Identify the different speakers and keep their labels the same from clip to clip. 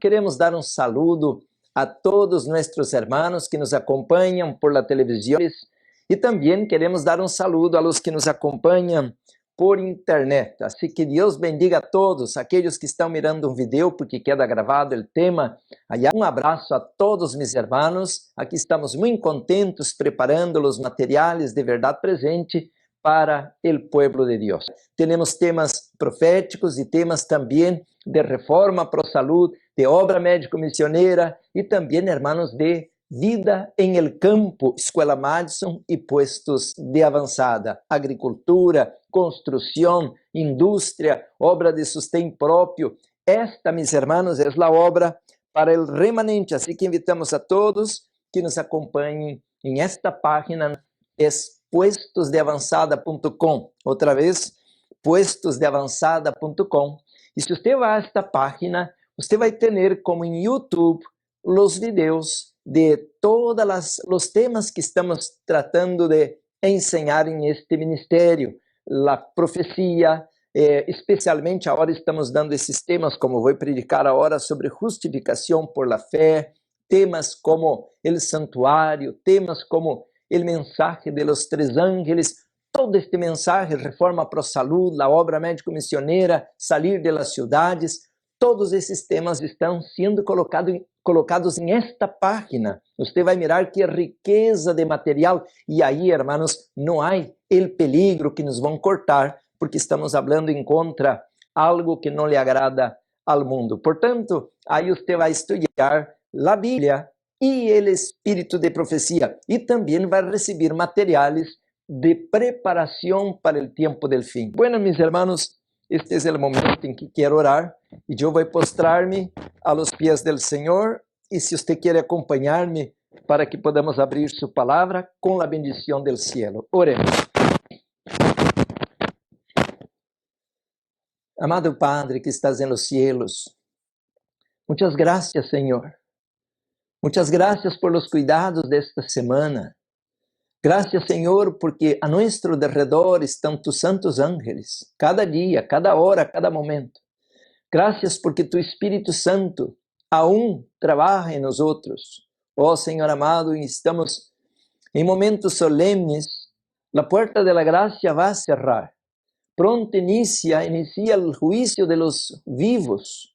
Speaker 1: queremos dar um saludo a todos nossos irmãos que nos acompanham por la televisión e também queremos dar um saludo a los que nos acompanham por internet. Assim que Deus bendiga a todos aqueles que estão mirando um vídeo porque queda gravado o tema. Allá, um abraço a todos meus irmãos. Aqui estamos muito contentos preparando os materiais de verdade presente para o pueblo de Deus. Temos temas proféticos e temas também de reforma pro salud, de obra médico-missioneira e também, hermanos, de vida em el campo, Escola Madison e puestos de avançada, agricultura, construção, indústria, obra de sustento próprio. Esta, meus irmãos, é a obra para o remanente. Assim que invitamos a todos que nos acompanhem em esta página, é puestosdeavanzada.com. Outra vez, puestosdeavanzada.com. E se você vai a esta página, você vai ter como em YouTube os vídeos de todos os temas que estamos tratando de ensinar em este ministério. A profecia, especialmente agora estamos dando esses temas, como vou predicar agora, sobre justificação por la fé, temas como o santuário, temas como o mensagem de los 3 ángeles, todo este mensagem, reforma pro salud, a obra médico-missioneira, sair de las ciudades, todos esses temas estão sendo colocados em esta página. Você vai mirar que riqueza de material, e aí, hermanos, não há o peligro que nos vão cortar, porque estamos falando em contra algo que não lhe agrada ao mundo. Portanto, aí você vai estudar a Bíblia e o Espírito de Profecia, e também vai receber materiais de preparação para o tempo del fim. Bueno, meus hermanos, este é o momento em que quero orar, e eu vou postrar-me a los pies del Senhor, e se você quer acompanhar-me para que podamos abrir sua palavra com a bendição del cielo. Oremos. Amado Padre que estás en los cielos, muitas graças, Senhor. Muitas graças por los cuidados desta semana. Graças, Senhor, porque a nosso derredor estão tus santos ángeles, cada dia, cada hora, cada momento. Graças porque tu Espírito Santo aún trabalha em nós outros. Oh, Senhor amado, estamos em momentos solemnes, a porta da graça vai cerrar. Pronto inicia o juízo de los vivos.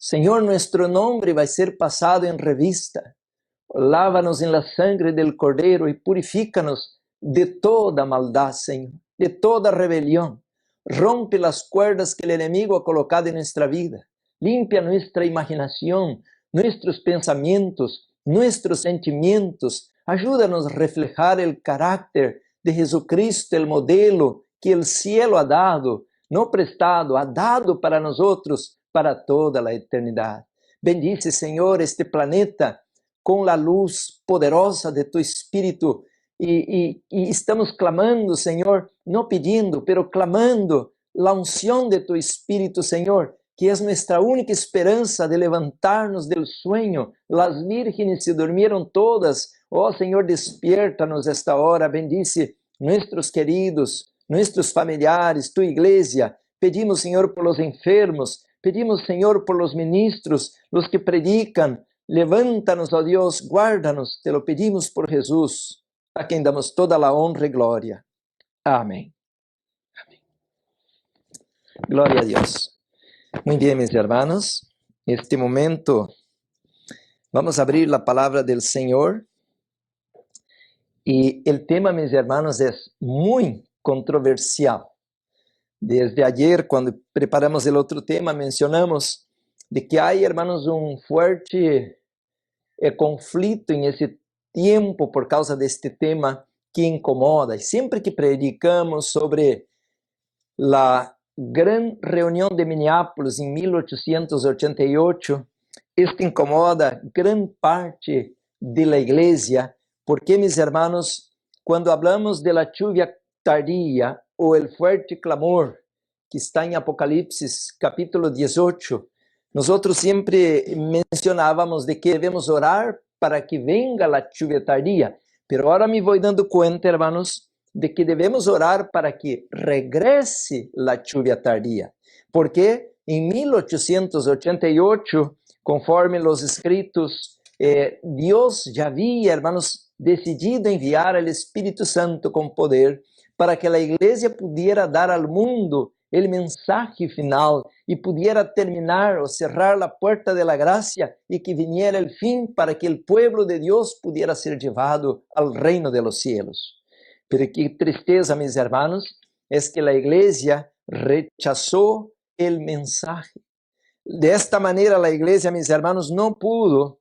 Speaker 1: Senhor, nosso nome vai ser passado em revista. Lávanos en la sangre del Cordero y purifícanos de toda maldad, Señor, de toda rebelión. Rompe las cuerdas que el enemigo ha colocado en nuestra vida. Limpia nuestra imaginación, nuestros pensamientos, nuestros sentimientos. Ayúdanos a reflejar el carácter de Jesucristo, el modelo que el cielo ha dado, no prestado, ha dado para nosotros para toda la eternidad. Bendice, Señor, este planeta com a luz poderosa de tu Espírito, e estamos clamando, Senhor, não pedindo, pero clamando a unção de tu Espírito, Senhor, que é nossa única esperança de levantar-nos del sueño. Las vírgenes se durmieron todas. Oh, Senhor, despierta-nos esta hora, bendice nossos queridos, nossos familiares, tu igreja. Pedimos, Senhor, por los enfermos, pedimos, Senhor, por los ministros, los que predican. Levanta-nos, ó Deus, guarda-nos, te lo pedimos por Jesus, a quem damos toda a honra e glória. Amém. Amém. Glória a Deus. Muito bem, meus irmãos, neste momento vamos abrir a palavra do Senhor, e o tema, meus irmãos, é muito controversial. Desde ayer, quando preparamos o outro tema, mencionamos de que há, hermanos, forte conflito em esse tempo por causa deste tema que incomoda. E sempre que predicamos sobre a grande reunião de Minneapolis em 1888, isto incomoda grande parte da igreja, porque, meus hermanos, quando hablamos de la lluvia tardía ou el fuerte clamor que está em Apocalipse capítulo 18, nós sempre mencionávamos de que devemos orar para que venga a lluvia tardía, pero agora me vou dando conta, hermanos, de que devemos orar para que regrese a lluvia tardía, porque em 1888, conforme los escritos, Dios ya había, hermanos, decidido enviar al Espíritu Santo con poder para que la iglesia pudiera dar al mundo el mensaje final y pudiera terminar o cerrar la puerta de la gracia y que viniera el fin para que el pueblo de Dios pudiera ser llevado al reino de los cielos. Pero qué tristeza, mis hermanos, es que la iglesia rechazó el mensaje. De esta manera la iglesia, mis hermanos, no pudo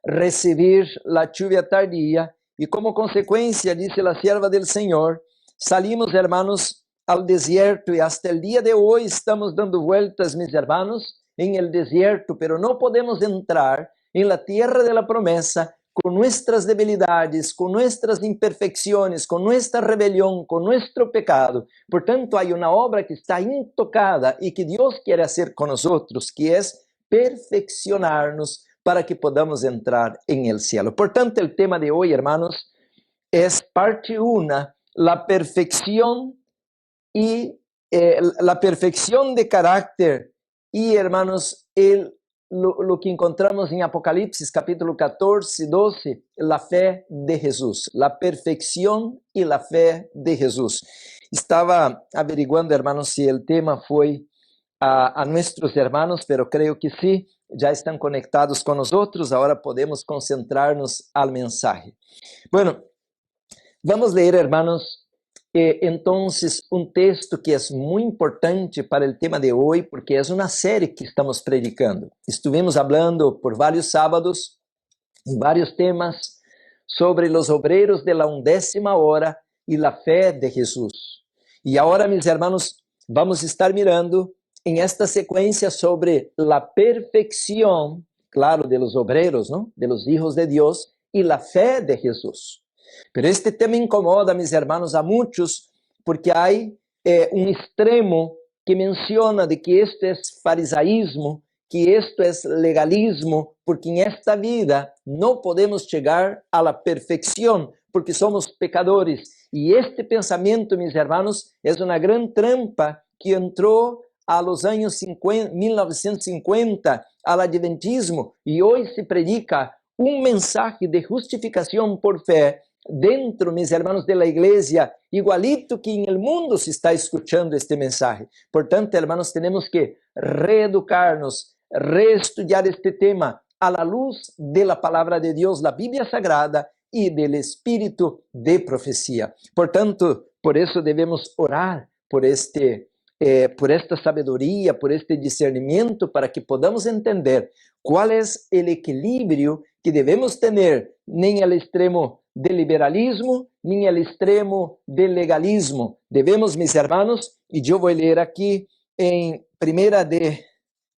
Speaker 1: recibir la lluvia tardía y como consecuencia, dice la sierva del Señor, salimos, hermanos, al desierto y hasta el día de hoy estamos dando vueltas, mis hermanos, en el desierto, pero no podemos entrar en la tierra de la promesa con nuestras debilidades, con nuestras imperfecciones, con nuestra rebelión, con nuestro pecado. Por tanto, hay una obra que está intocada y que Dios quiere hacer con nosotros, que es perfeccionarnos para que podamos entrar en el cielo. Por tanto, el tema de hoy, hermanos, es parte 1, la perfección y la perfección de carácter y, hermanos, lo que encontramos en Apocalipsis capítulo 14, 12, la fe de Jesús, la perfección y la fe de Jesús. Estaba averiguando, hermanos, si el tema fue a nuestros hermanos, pero creo que sí, ya están conectados con nosotros, ahora podemos concentrarnos al mensaje. Bueno, vamos a leer, hermanos, entonces un texto que es muy importante para el tema de hoy, porque es una serie que estamos predicando. Estuvimos hablando por varios sábados, en varios temas, sobre los obreros de la 11ª hora y la fe de Jesús. Y ahora, mis hermanos, vamos a estar mirando en esta secuencia sobre la perfección, claro, de los obreros, ¿no? De los hijos de Dios y la fe de Jesús. Pero este tema incomoda, mis hermanos, a muchos, porque hay un extremo que menciona de que esto es farisaísmo, que esto es legalismo, porque en esta vida no podemos llegar a la perfección, porque somos pecadores. Y este pensamiento, mis hermanos, es una gran trampa que entró a los años 1950 al adventismo, y hoy se predica un mensaje de justificación por fe dentro, mis hermanos, de la iglesia, igualito que en el mundo se está escuchando este mensaje. Por tanto, hermanos, tenemos que reeducarnos, reestudiar este tema a la luz de la palabra de Dios, la Biblia Sagrada y del espíritu de profecía. Por tanto, por eso debemos orar por esta sabedoría, por este discernimiento, para que podamos entender cuál es el equilibrio que debemos tener, ni al extremo del liberalismo, ni al extremo del legalismo. Debemos, mis hermanos, y yo voy a leer aquí en 1 de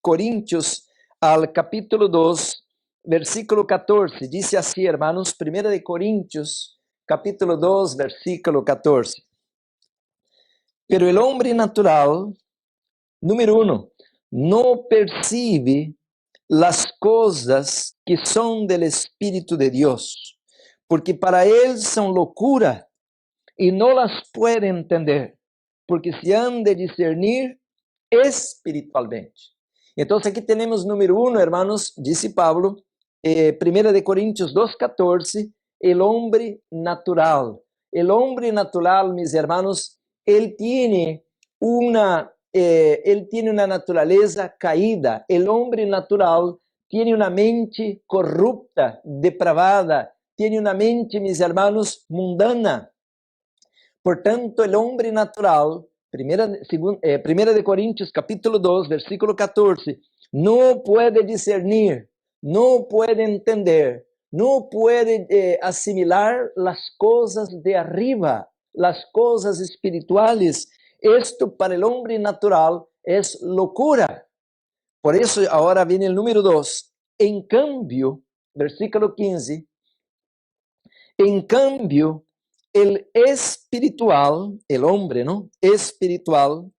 Speaker 1: Corintios, al capítulo 2, versículo 14, dice así, hermanos, 1 de Corintios, capítulo 2, versículo 14. Pero el hombre natural, número 1, no percibe las cosas que son del Espíritu de Dios, porque para él son locura y no las puede entender, porque se han de discernir espiritualmente. Entonces aquí tenemos número 1, hermanos, dice Pablo, 1 de Corintios 2:14, el hombre natural. El hombre natural, mis hermanos, él tiene una naturaleza caída. El hombre natural tiene una mente corrupta, depravada, tiene una mente, mis hermanos, mundana. Por tanto, el hombre natural, 1 de Corintios capítulo 2, versículo 14, no puede discernir, no puede entender, no puede asimilar las cosas de arriba, las cosas espirituales. Esto para el hombre natural es locura. Por eso ahora viene el número 2. En cambio, versículo 15, en cambio, el espiritual, el hombre, ¿no? Espiritual,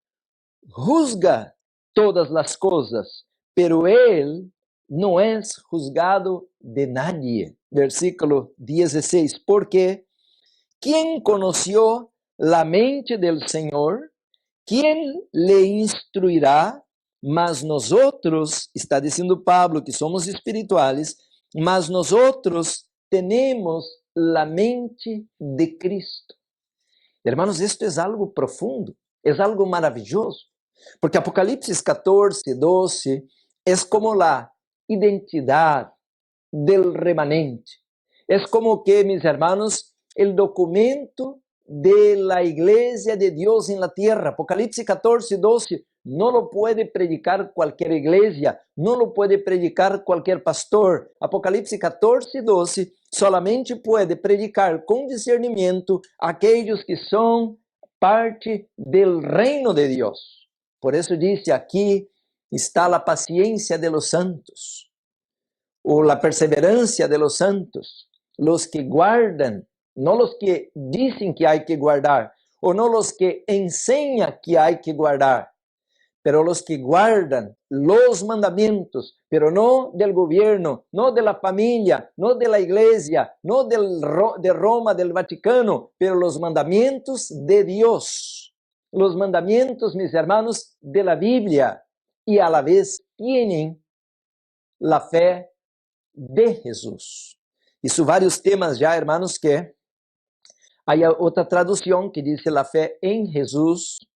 Speaker 1: juzga todas las cosas, pero él no es juzgado de nadie. Versículo 16, porque ¿quién conoció la mente del Señor? ¿Quién le instruirá? mas nosotros, está diciendo Pablo que somos espirituales, mas nosotros tenemos la mente de Cristo. Hermanos, esto es algo profundo, es algo maravilloso, porque Apocalipsis 14, 12 es como la identidad del remanente. Es como que, mis hermanos, el documento de la iglesia de Dios en la tierra. Apocalipsis 14, 12 no lo puede predicar cualquier iglesia, no lo puede predicar cualquier pastor. Apocalipsis 14, 12 solamente puede predicar con discernimiento aquellos que son parte del reino de Dios. Por eso dice, aquí está la paciencia de los santos, o la perseverancia de los santos, los que guardan, no los que dicen que hay que guardar, o no los que enseñan que hay que guardar, pero los que guardan los mandamientos, pero no del gobierno, no de la familia, no de la iglesia, no de Roma, del Vaticano, pero los mandamientos de Dios, los mandamientos, mis hermanos, de la Biblia, y a la vez tienen la fe de Jesús. Hizo varios temas ya, hermanos, que hay otra traducción que dice la fe en Jesús,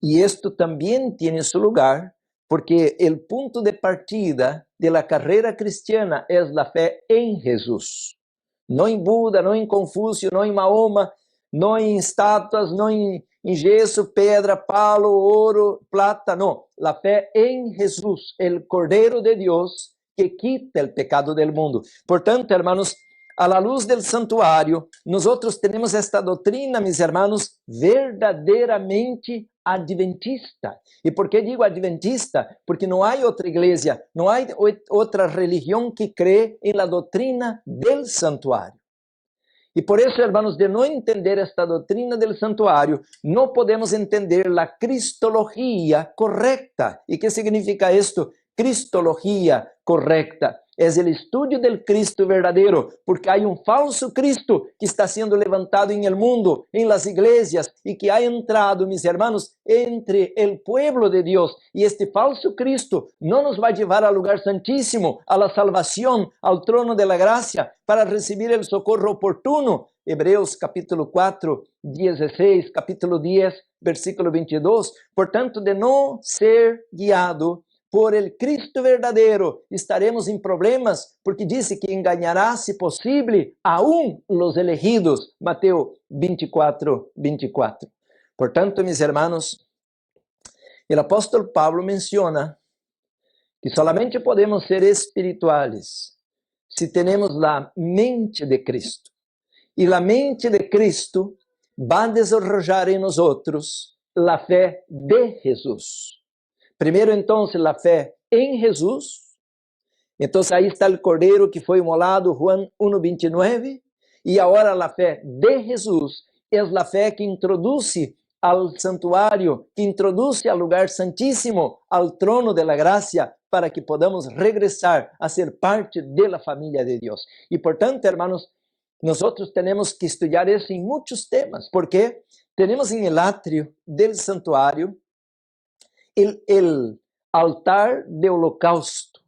Speaker 1: y esto también tiene su lugar, porque el punto de partida de la carrera cristiana es la fe en Jesús. No en Buda, no en Confucio, no en Mahoma, no en estatuas, no en yeso, pedra, palo, oro, plata, no. La fe en Jesús, el Cordero de Dios que quita el pecado del mundo. Por tanto, hermanos, a la luz del santuario, nosotros tenemos esta doctrina, mis hermanos, verdaderamente adventista. ¿Y por qué digo adventista? Porque no hay otra iglesia, no hay otra religión que cree en la doctrina del santuario. Y por eso, hermanos, de no entender esta doctrina del santuario, no podemos entender la cristología correcta. ¿Y qué significa esto? Cristología correcta. Es el estudio del Cristo verdadero, porque hay un falso Cristo que está siendo levantado en el mundo, en las iglesias, y que ha entrado, mis hermanos, entre el pueblo de Dios. Y este falso Cristo no nos va a llevar al lugar santísimo, a la salvación, al trono de la gracia, para recibir el socorro oportuno. Hebreos capítulo 4, 16, capítulo 10, versículo 22. Por tanto, de no ser guiado por el Cristo verdadero, estaremos en problemas, porque dice que engañará, si posible, aún los elegidos. Mateo 24, 24. Por tanto, mis hermanos, el apóstol Pablo menciona que solamente podemos ser espirituales si tenemos la mente de Cristo. Y la mente de Cristo va a desarrollar en nosotros la fe de Jesús. Primero, entonces, la fe en Jesús. Entonces, ahí está el Cordero que fue inmolado, Juan 1:29. Y ahora la fe de Jesús es la fe que introduce al santuario, que introduce al lugar santísimo, al trono de la gracia, para que podamos regresar a ser parte de la familia de Dios. Y por tanto, hermanos, nosotros tenemos que estudiar eso en muchos temas, porque tenemos en el atrio del santuario el altar de holocausto.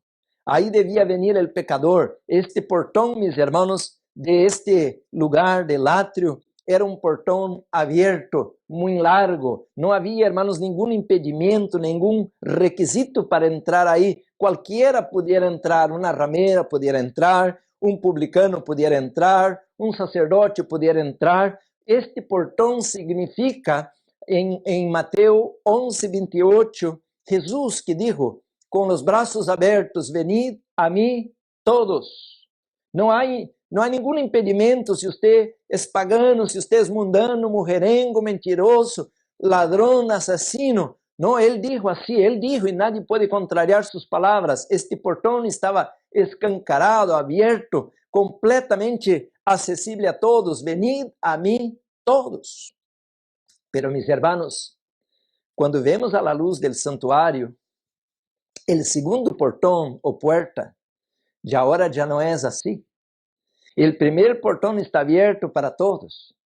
Speaker 1: Ahí debía venir el pecador. Este portón, mis hermanos, de este lugar del atrio, era un portón abierto, muy largo. No había, hermanos, ningún impedimento, ningún requisito para entrar ahí. Cualquiera pudiera entrar, una ramera pudiera entrar, un publicano pudiera entrar, un sacerdote pudiera entrar. Este portón significa, en Mateo 11:28, Jesús que dijo, con los brazos abiertos, venid a mí todos. No hay ningún impedimento si usted es pagano, si usted es mundano, mujerengo, mentiroso, ladrón, asesino. No, él dijo así, él dijo y nadie puede contrariar sus palabras. Este portón estaba escancarado, abierto, completamente accesible a todos. Venid a mí todos. Pero mis hermanos, cuando vemos a la luz del santuario, el segundo portón o puerta, ya ahora ya no es así. El primer portón está abierto para todos,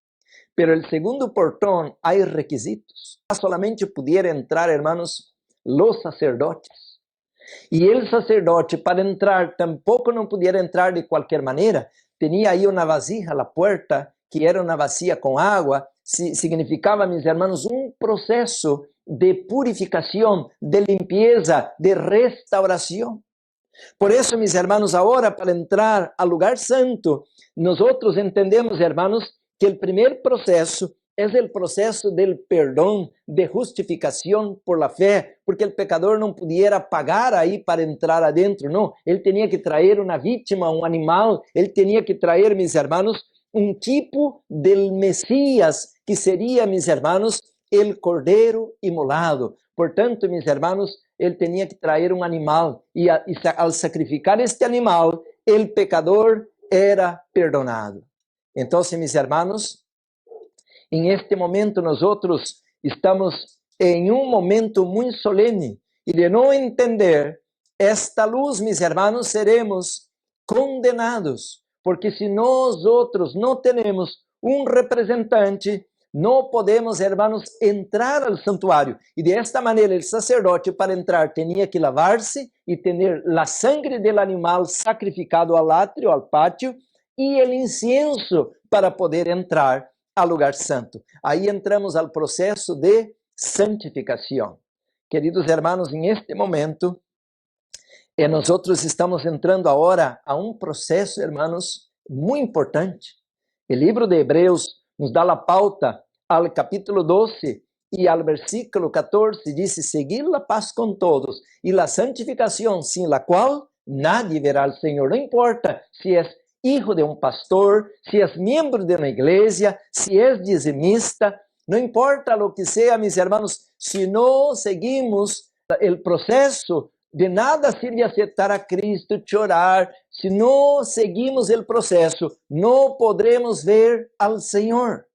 Speaker 1: pero el segundo portón hay requisitos. Solamente pudiera entrar, hermanos, los sacerdotes. Y el sacerdote, para entrar, tampoco no pudiera entrar de cualquier manera. Tenía ahí una vasija a la puerta, que era una vasija con agua. Significaba, mis hermanos, un proceso de purificación, de limpieza, de restauración. Por eso, mis hermanos, ahora para entrar al lugar santo, nosotros entendemos, hermanos, que el primer proceso es el proceso del perdón, de justificación por la fe, porque el pecador no pudiera pagar ahí para entrar adentro, no. Él tenía que traer una víctima, un animal, él tenía que traer, mis hermanos, un tipo del Mesías, que sería, mis hermanos, el Cordero inmolado. Por tanto, mis hermanos, él tenía que traer un animal, y al sacrificar este animal, el pecador era perdonado. Entonces, mis hermanos, en este momento nosotros estamos en un momento muy solemne, y de no entender esta luz, mis hermanos, seremos condenados, porque si nosotros no tenemos un representante, no podemos, hermanos, entrar al santuario. Y de esta manera el sacerdote, para entrar, tenía que lavarse y tener la sangre del animal sacrificado al atrio, al patio, y el incienso para poder entrar al lugar santo. Ahí entramos al proceso de santificación. Queridos hermanos, en este momento, nosotros estamos entrando ahora a un proceso, hermanos, muy importante. El libro de Hebreos nos da la pauta al capítulo 12 y al versículo 14, dice: seguir la paz con todos y la santificación, sin la cual nadie verá al Señor. No importa si es hijo de un pastor, si es miembro de una iglesia, si es dizimista, no importa lo que sea, mis hermanos, si no seguimos el proceso, de nada sirve aceptar a Cristo, chorar. Si no seguimos el proceso, no podremos ver al Señor.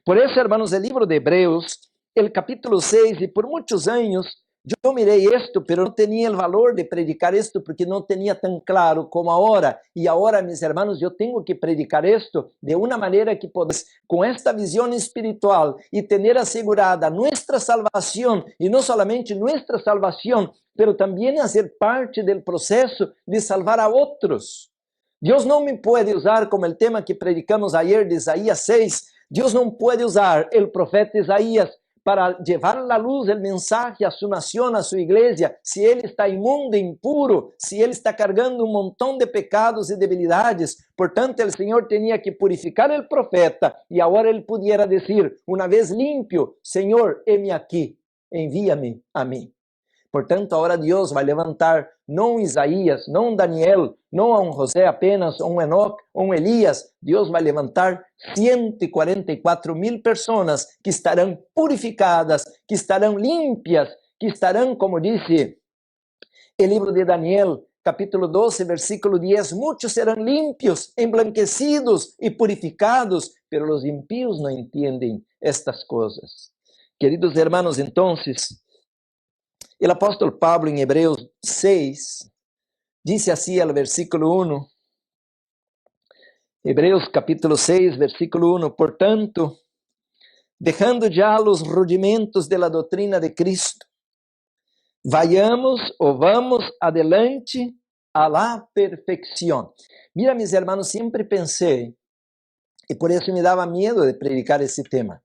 Speaker 1: Por eso, hermanos, el libro de Hebreos, el capítulo 6, y por muchos años yo miré esto, pero no tenía el valor de predicar esto porque no tenía tan claro como ahora. Y ahora, mis hermanos, yo tengo que predicar esto de una manera que podamos, con esta visión espiritual, y tener asegurada nuestra salvación, y no solamente nuestra salvación, pero también hacer parte del proceso de salvar a otros. Dios no me puede usar, como el tema que predicamos ayer de Isaías 6, Dios no puede usar el profeta Isaías para llevar la luz, el mensaje a su nación, a su iglesia, si él está inmundo, impuro, si él está cargando un montón de pecados y debilidades. Por tanto, el Señor tenía que purificar el profeta, y ahora él pudiera decir, una vez limpio: Señor, heme aquí, envíame a mí. Por tanto, ahora Dios vai levantar não um Isaías, não um Daniel, não a um José apenas, um Enoque, um Elias. Deus vai levantar 144.000 pessoas que estarão purificadas, que estarão limpias, que estarão, como disse o livro de Daniel, capítulo 12, versículo 10, muitos serão limpios, emblanquecidos e purificados, pero os impíos não entendem estas coisas. Queridos hermanos, entonces, el apóstol Pablo en Hebreos 6 dice así al versículo 1, Hebreos capítulo 6, versículo 1, por tanto, dejando ya los rudimentos de la doctrina de Cristo, vayamos o vamos adelante a la perfección. Mira, mis hermanos, siempre pensé, y por eso me daba miedo de predicar ese tema,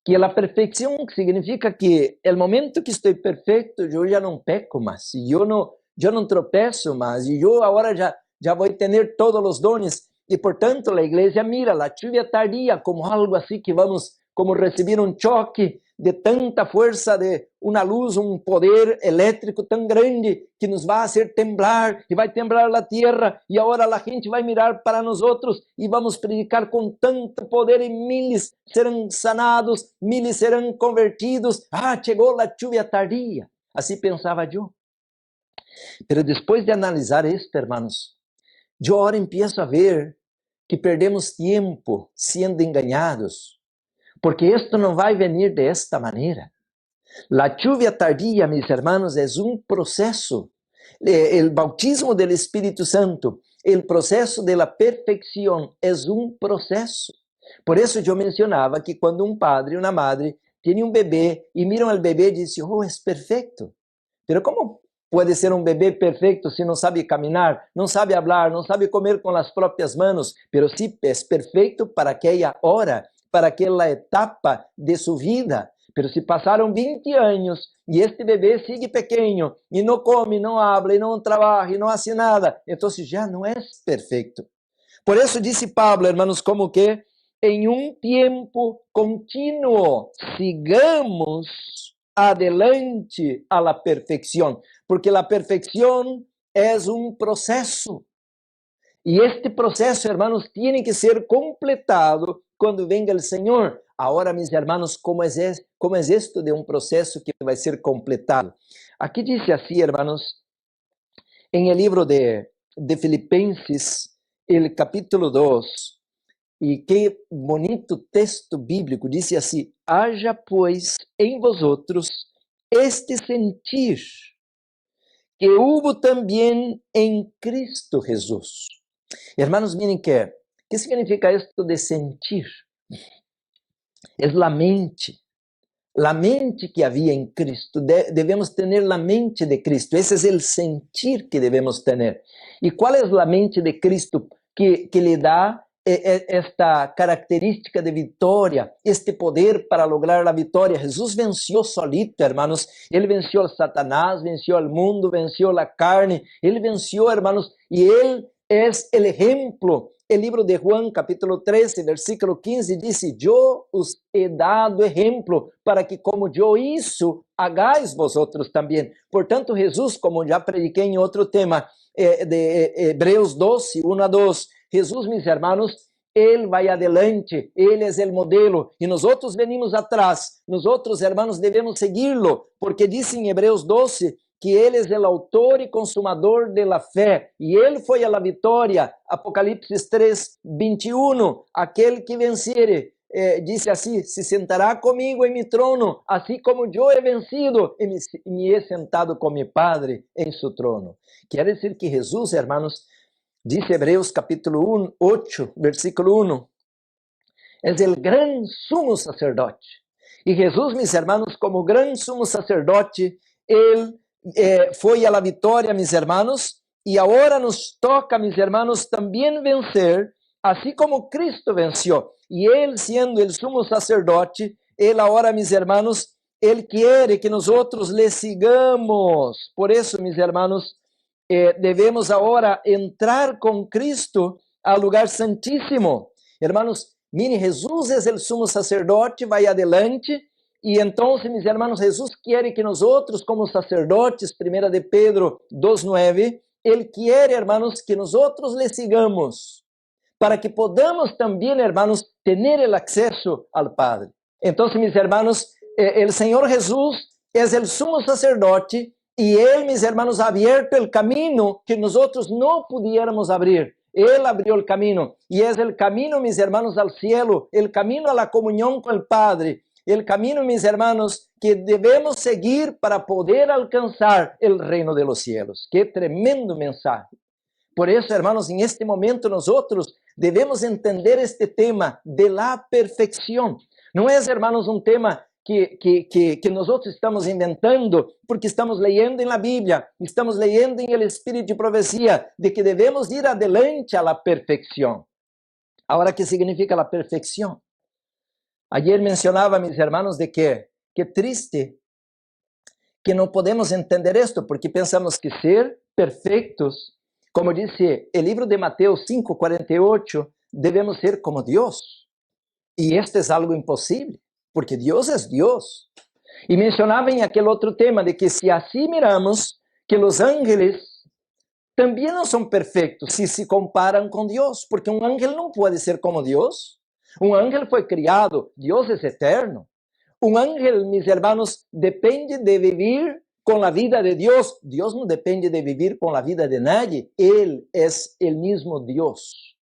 Speaker 1: que la perfección significa que el momento que estoy perfecto, yo ya no peco más, y yo no tropezo más, y yo ahora ya voy a tener todos los dones. Y por tanto la iglesia mira la lluvia tardía como algo así que vamos como recibir un choque de tanta fuerza, de una luz, un poder eléctrico tan grande que nos va a hacer temblar, y va a temblar la tierra, y ahora la gente va a mirar para nosotros y vamos a predicar con tanto poder, y miles serán sanados, miles serán convertidos. Llegó la lluvia tardía. Así pensaba yo. Pero después de analizar esto, hermanos, yo ahora empiezo a ver que perdemos tiempo siendo engañados, porque esto no va a venir de esta manera. La lluvia tardía, mis hermanos, es un proceso. El bautismo del Espíritu Santo, el proceso de la perfección es un proceso. Por eso yo mencionaba que cuando un padre y una madre tienen un bebé y miran al bebé y dicen, oh, es perfecto. Pero ¿cómo puede ser un bebé perfecto si no sabe caminar, no sabe hablar, no sabe comer con las propias manos? Pero sí es perfecto para aquella hora, para aquela etapa de su vida. Pero si pasaron 20 años y este bebé sigue pequeño y no come, no habla, y no trabaja, y no hace nada, entonces ya no es perfecto. Por eso dice Pablo, hermanos, como que en un tiempo continuo sigamos adelante a la perfección, porque la perfección es un proceso. Y este proceso, hermanos, tiene que ser completado cuando venga el Señor. Ahora, mis hermanos, ¿cómo es esto de un proceso que va a ser completado? Aquí dice así, hermanos, en el libro de Filipenses, el capítulo 2, y qué bonito texto bíblico, dice así, haja pues en vosotros este sentir que hubo también en Cristo Jesús. Hermanos, miren ¿qué significa esto de sentir? Es la mente que había en Cristo. Debemos tener la mente de Cristo. Ese es el sentir que debemos tener. ¿Y cuál es la mente de Cristo que le da esta característica de victoria, este poder para lograr la victoria? Jesús venció solito, hermanos. Él venció a Satanás, venció al mundo, venció la carne. Él venció, hermanos, y Él es el ejemplo. El libro de Juan, capítulo 13, versículo 15, dice, yo os he dado ejemplo para que como yo hizo, hagáis vosotros también. Por tanto, Jesús, como ya prediqué en otro tema, de Hebreos 12, 1 a 2, Jesús, mis hermanos, Él va adelante, Él es el modelo, y nosotros venimos atrás. Nosotros, hermanos, debemos seguirlo, porque dice en Hebreos 12, que Ele é o autor e consumador da fé, e Ele foi a la vitória. Apocalipse 3, 21, aquele que venciere, disse assim, se sentará comigo em mi trono, assim como eu he vencido, e me he sentado com mi Padre em su trono. Quer dizer que Jesus, hermanos, dice Hebreus capítulo 8, versículo 1, é o gran sumo sacerdote. E Jesus, mis hermanos, como gran sumo sacerdote, Ele foi a la vitória, mis hermanos, e agora nos toca, mis hermanos, também vencer, assim como Cristo venceu. E Ele, sendo o sumo sacerdote, Ele agora, mis hermanos, Ele quer que nós outros le sigamos. Por isso, mis hermanos, devemos agora entrar com Cristo ao lugar santíssimo. Hermanos, mire, Jesus é o sumo sacerdote, vai adelante. E então, meus irmãos, Jesus quer que nós outros, como sacerdotes, 1 de Pedro 2:9, Ele quer, irmãos, que nós outros le sigamos, para que podamos também, irmãos, ter o acesso ao Padre. Então, meus irmãos, o Senhor Jesus é o sumo sacerdote e Ele, meus irmãos, ha abierto o caminho que nós outros não pudiéramos abrir. Ele abriu o caminho e é o caminho, meus irmãos, ao cielo, o caminho à comunhão com o Padre. El camino, mis hermanos, que debemos seguir para poder alcanzar el reino de los cielos. Qué tremendo mensaje. Por eso, hermanos, en este momento nosotros debemos entender este tema de la perfección. No es, hermanos, un tema que nosotros estamos inventando porque estamos leyendo en la Biblia, estamos leyendo en el Espíritu de Profecía, de que debemos ir adelante a la perfección. Ahora, ¿qué significa la perfección? Ayer mencionaba, mis hermanos, de que triste que no podemos entender esto, porque pensamos que ser perfectos, como dice el libro de Mateo 5:48, debemos ser como Dios. Y esto es algo imposible, porque Dios es Dios. Y mencionaba en aquel otro tema de que si así miramos, que los ángeles también no son perfectos si se comparan con Dios, porque un ángel no puede ser como Dios. Un ángel foi criado, Deus é eterno. Un ángel, mis hermanos, depende de vivir con la vida de Dios. Dios no depende de vivir con la vida de nadie. Él es el mismo Dios,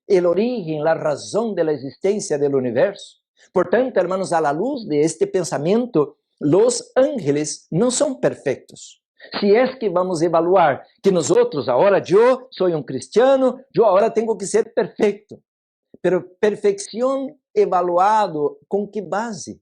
Speaker 1: el origen, la razón de la existencia del universo. Por tanto, hermanos, a la luz de este pensamiento, los ángeles no son perfectos. Si es que vamos a evaluar que nosotros, ahora yo soy un cristiano, yo ahora tengo que ser perfecto. Pero perfección evaluado, ¿con qué base?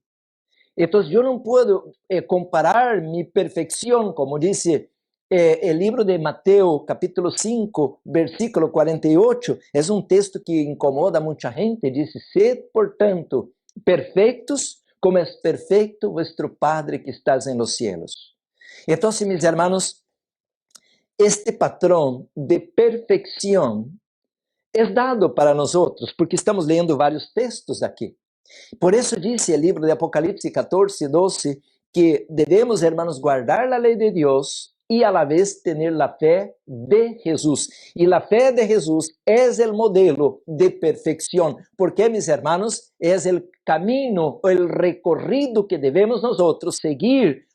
Speaker 1: Entonces yo no puedo comparar mi perfección, como dice el libro de Mateo capítulo 5, versículo 48, es un texto que incomoda a mucha gente, dice, sed por tanto perfectos como es perfecto vuestro Padre que estás en los cielos. Entonces, mis hermanos, este patrón de perfección es dado para nosotros, porque estamos leyendo varios textos aquí. Por eso dice el libro de Apocalipsis 14, 12, que debemos, hermanos, guardar la ley de Dios y a la vez tener la fe de Jesús. Y la fe de Jesús es el modelo de perfección, porque, mis hermanos, es el camino, el recorrido que debemos nosotros seguir,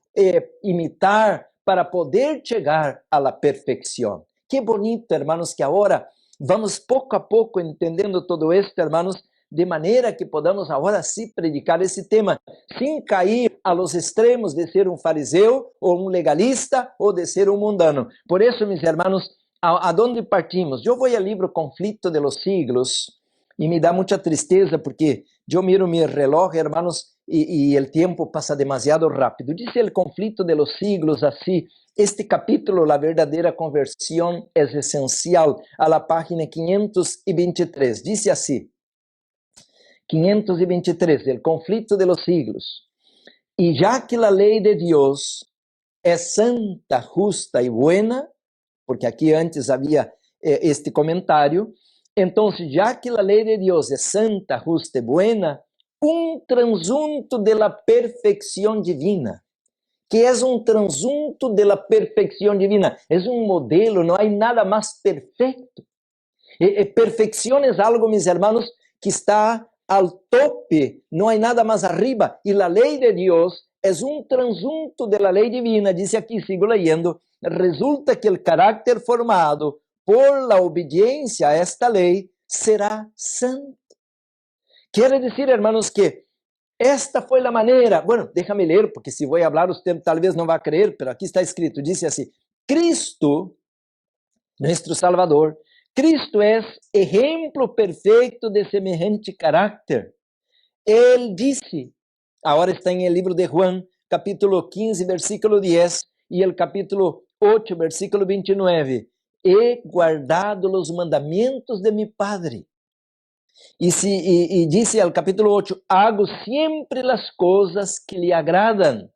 Speaker 1: imitar, para poder llegar a la perfección. Qué bonito, hermanos, que ahora vamos pouco a pouco entendendo todo esto, hermanos, de maneira que podamos agora sim predicar esse tema, sem cair a los extremos de ser um fariseu ou um legalista ou de ser um mundano. Por isso, meus irmãos, a donde partimos? Eu vou ao livro Conflito de los Siglos e me dá muita tristeza porque eu miro meu reloj, hermanos, e o tempo passa demasiado rápido. Diz o Conflito de los Siglos assim, este capítulo, La Verdadera Conversión, es esencial, a la página 523. Dice así, 523, el conflicto de los siglos. Y ya que la ley de Dios es santa, justa y buena, porque aquí antes había este comentario, entonces ya que la ley de Dios es santa, justa y buena, un transunto de la perfección divina, que é um transunto de la perfección divina, é um modelo, não há nada mais perfeito. Perfección é algo, mis hermanos, que está al tope, não há nada mais arriba, e a lei de Deus é um transunto de la lei divina, diz aqui, sigo leyendo, resulta que o carácter formado por la obediencia a esta lei será santo. Quer dizer, hermanos, que esta foi a maneira, bueno, déjame ler, porque se vou falar, usted talvez não vai crer, pero aqui está escrito, diz assim, Cristo, nuestro Salvador, Cristo é exemplo perfeito de semejante carácter. Ele disse, agora está em el livro de Juan, capítulo 15, versículo 10, e el capítulo 8, versículo 29, he guardado os mandamentos de mi Padre. E disse ao capítulo 8, hago sempre as coisas que lhe agradam.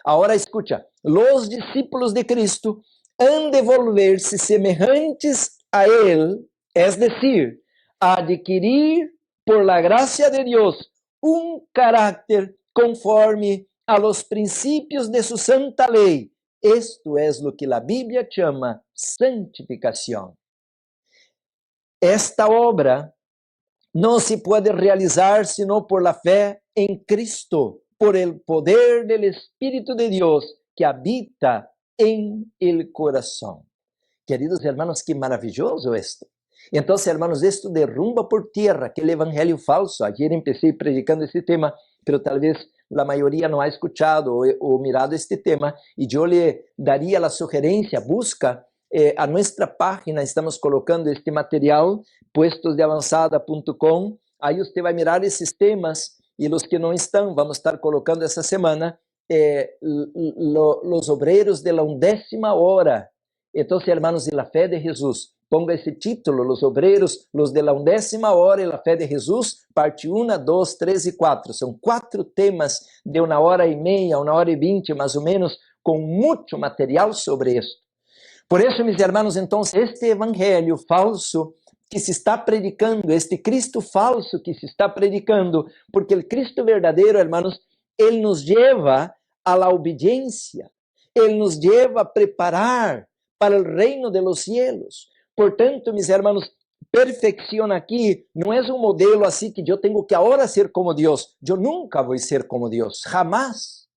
Speaker 1: Agora escucha, os discípulos de Cristo han de volver-se semelhantes a Ele, es decir, a adquirir por la gracia de Deus um carácter conforme a los principios de su santa lei. Esto es lo que la Biblia chama santificación. Esta obra não se pode realizar sino por la fé em Cristo, por el poder del Espíritu de Dios que habita en el corazón. Queridos hermanos, que maravilloso esto. Entonces, hermanos, esto derrumba por tierra aquel evangelio falso. Ayer empecé predicando este tema, pero tal vez la mayoría no ha escuchado o mirado este tema, y yo le daría la sugerencia, busca a nuestra página, estamos colocando este material, puestosdeavanzada.com, aí você vai mirar esses temas, e os que não estão, vamos estar colocando essa semana, los obreros de la 11ª hora. Então, hermanos, e la fé de Jesus, ponga esse título, los obreros, los de la 11ª hora e la fé de Jesus, parte 1, 2, 3 e 4. São 4 temas de 1h30, 1h20, mais ou menos, com muito material sobre isso. Por isso, meus irmãos, então, este evangelho falso que se está predicando, este Cristo falso que se está predicando, porque o Cristo verdadeiro, hermanos, ele nos lleva a la obediencia, ele nos lleva a preparar para o reino de los cielos. Portanto, meus irmãos, perfeição aqui não é um modelo assim que eu tenho que agora ser como Deus. Eu nunca vou ser como Deus, jamás.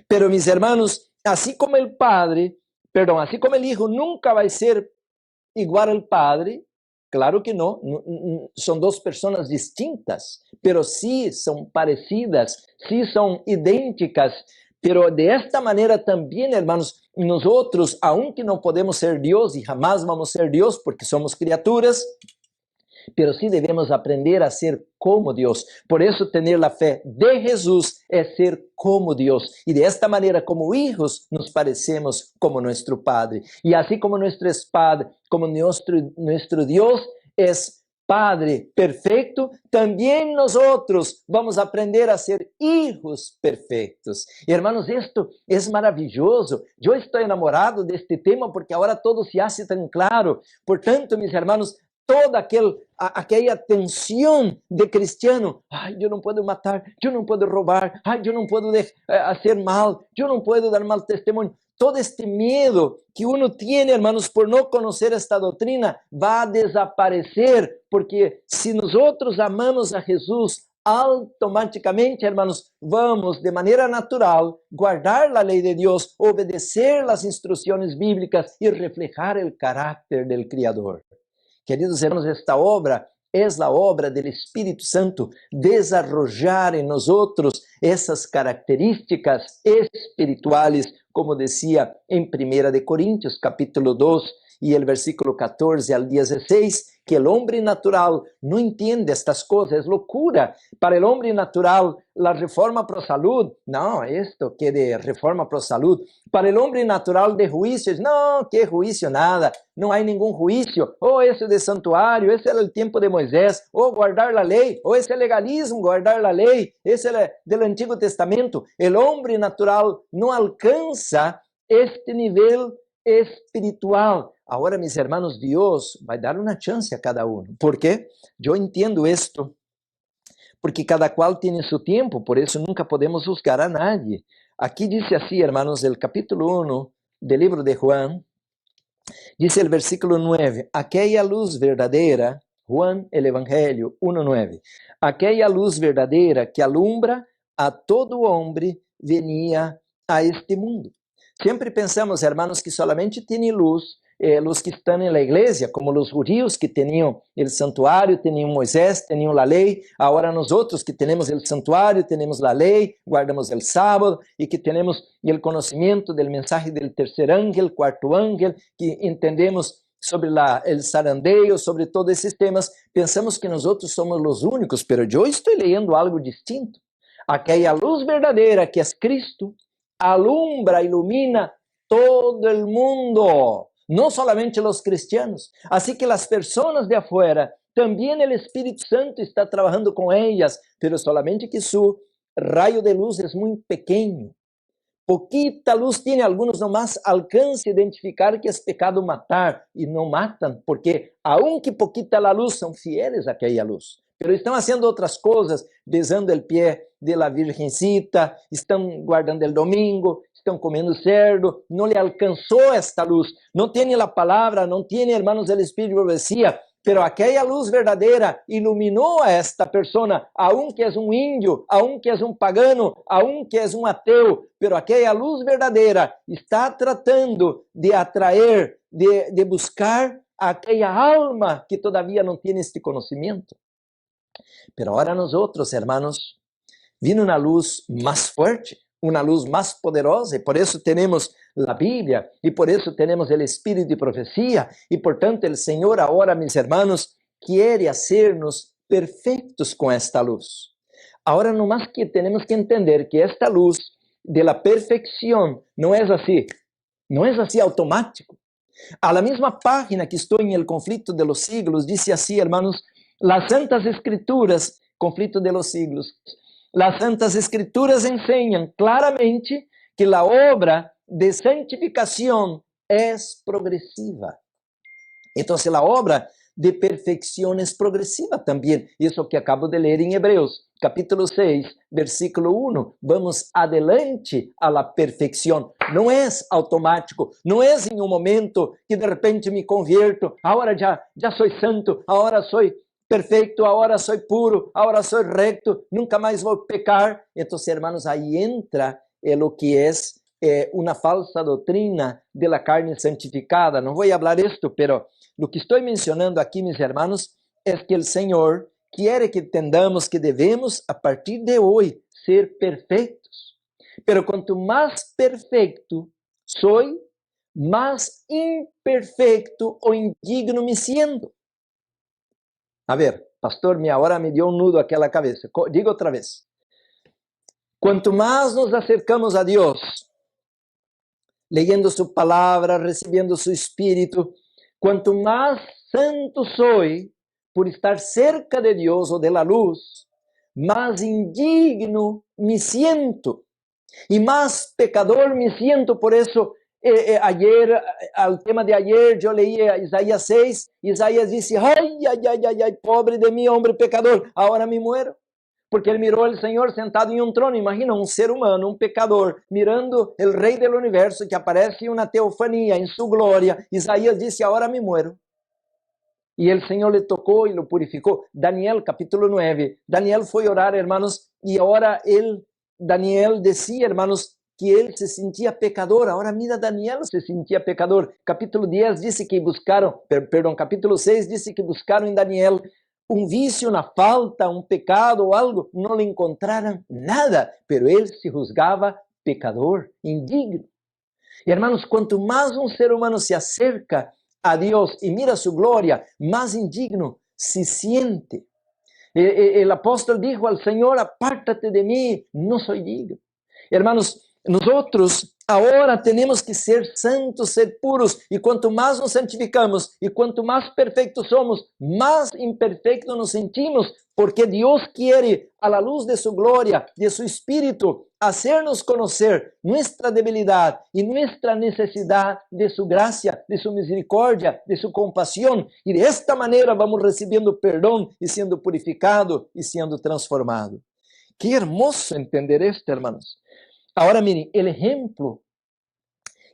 Speaker 1: Pero, meus irmãos, assim como o Padre, perdão, assim como o Hijo nunca vai ser igual ao Padre, claro que não, são duas pessoas distintas, pero sí são parecidas, sí são idênticas, pero de esta maneira também, hermanos, nós, aunque não podemos ser Deus e jamás vamos ser Deus, porque somos criaturas, pero sí debemos aprender a ser como Dios. Por eso tener la fe de Jesús es ser como Dios. Y de esta manera, como hijos, nos parecemos como nuestro Padre. Y así como nuestro Padre, como nuestro Dios es Padre perfecto, también nosotros vamos a aprender a ser hijos perfectos. Y hermanos, esto es maravilloso. Yo estoy enamorado de este tema porque ahora todo se hace tan claro. Por tanto, mis hermanos, toda aquela tensão de cristiano, ai, eu não posso matar, eu não posso roubar, ai, eu não posso fazer mal, eu não posso dar mal testemunho. Todo este medo que uno tiene, hermanos, por no conocer esta doctrina, va a desaparecer, porque si nosotros amamos a Jesús, automáticamente, hermanos, vamos de maneira natural guardar a lei de Deus, obedecer as instruções bíblicas e reflejar o caráter del Criador. Queridos hermanos, esta obra es la obra del Espíritu Santo, desarrollar en nosotros esas características espirituales, como decía en 1 de Corintios, capítulo 2, y el versículo 14 al 16, que el hombre natural no entiende estas cosas, es locura. Para el hombre natural, la reforma pro salud, no, esto que de reforma pro salud. Para el hombre natural de juicios, no, que juicio nada, no hay ningún juicio. Oh, ese de santuario, ese era el tiempo de Moisés, oh, guardar la ley, oh, ese legalismo, guardar la ley, ese era del Antiguo Testamento. El hombre natural no alcanza este nivel espiritual. Agora, mis hermanos, Deus vai dar uma chance a cada um. ¿Por quê? Eu entendo isto, porque cada qual tem seu tempo, por isso nunca podemos juzgar a nadie. Aqui diz assim, hermanos, el capítulo 1 do livro de Juan, diz o versículo 9, aquela luz verdadeira, Juan, el Evangelho 1:9, aquela luz verdadeira que alumbra a todo homem venia a este mundo. Sempre pensamos, hermanos, que solamente tem luz os que estão na igreja, como os judíos que tinham o santuário, tinham Moisés, tinham a lei. Agora nós outros que temos o santuário, temos a lei, guardamos o sábado e que temos o conhecimento do mensagem do terceiro ángel, quarto ángel, que entendemos sobre o sarandeio, sobre todos esses temas. Pensamos que nós outros somos os únicos, mas eu estou lendo algo distinto. Aquela luz verdadeira que é Cristo alumbra, ilumina todo el mundo, no solamente los cristianos. Así que las personas de afuera, también el Espíritu Santo está trabajando con ellas, pero solamente que su rayo de luz es muy pequeño. Poquita luz tiene, algunos nomás alcance a identificar que es pecado matar y no matan, porque aunque poquita la luz, son fieles a aquella luz. Pero estão fazendo outras coisas, besando o pé de la Virgencita, estão guardando o domingo, estão comendo cerdo, não lhe alcançou esta luz, não tem a palavra, não tem, hermanos, o Espírito de profecia, pero aquela luz verdadeira iluminou a esta persona, aunque é índio, aunque é pagano, aunque é ateu, pero aquela luz verdadeira está tratando de atrair, de buscar aquela alma que todavia não tem este conhecimento. Pero ahora nosotros, hermanos, viene una luz más fuerte, una luz más poderosa, y por eso tenemos la Biblia, y por eso tenemos el Espíritu de profecía, y por tanto el Señor ahora, mis hermanos, quiere hacernos perfectos con esta luz. Ahora, no más que tenemos que entender que esta luz de la perfección no es así automático. A la misma página que estoy en el conflicto de los siglos, dice así, hermanos, las Santas Escrituras, conflito de los siglos, las Santas Escrituras enseñan claramente que la obra de santificación es progresiva. Entonces la obra de perfección es progresiva también. Eso que acabo de leer en Hebreos, capítulo 6, versículo 1. Vamos adelante a la perfección. No es automático, no es en un momento que de repente me convierto, ahora ya soy santo, ahora soy perfeito, agora sou puro, agora sou recto, nunca mais vou pecar. Então, hermanos, aí entra o que é uma falsa doutrina de la carne santificada. Não vou falar isto, pero lo que estou mencionando aqui, meus hermanos, é que o Senhor quer que entendamos que devemos, a partir de hoje, ser perfeitos. Pero quanto mais perfeito sou, mais imperfeito ou indigno me siento. A ver, pastor, ahora me dio un nudo aquí a la cabeza. Digo otra vez. Cuanto más nos acercamos a Dios, leyendo su palabra, recibiendo su espíritu, cuanto más santo soy por estar cerca de Dios o de la luz, más indigno me siento y más pecador me siento. Por eso ayer, al tema de ayer, yo leía Isaías 6, Isaías dice, ay, ay, ay, ay, ay, pobre de mí, hombre pecador, ahora me muero. Porque ele mirou o Senhor sentado em um trono. Imagina um ser humano, um pecador, mirando o Rei do Universo, que aparece em uma teofania, em sua glória. Isaías disse, agora me muero. E o Senhor le tocou e lo purificou. Daniel, capítulo 9. Daniel foi orar, hermanos, e agora Daniel decía, hermanos, que ele se sentia pecador. Agora mira, Daniel se sentia pecador. Capítulo 10 disse que buscaram, perdão, capítulo 6 disse que buscaram em Daniel um vício, uma falta, um pecado ou algo, não lhe encontraram nada, pero ele se juzgava pecador, indigno. E, hermanos, quanto mais um ser humano se acerca a Deus e mira sua glória, mais indigno se siente. O apóstolo dijo ao Senhor, apártate de mim, não sou digno. Hermanos, nós agora temos que ser santos, ser puros, e quanto mais nos santificamos, e quanto mais perfeitos somos, mais imperfeitos nos sentimos, porque Deus quer, a la luz de sua glória, de seu Espírito, hacernos conhecer nossa debilidade e nossa necessidade de sua graça, de sua misericórdia, de sua compaixão, e de esta maneira vamos recebendo perdão e sendo purificado e sendo transformado. Que hermoso entender esto, hermanos. Agora, miren, o exemplo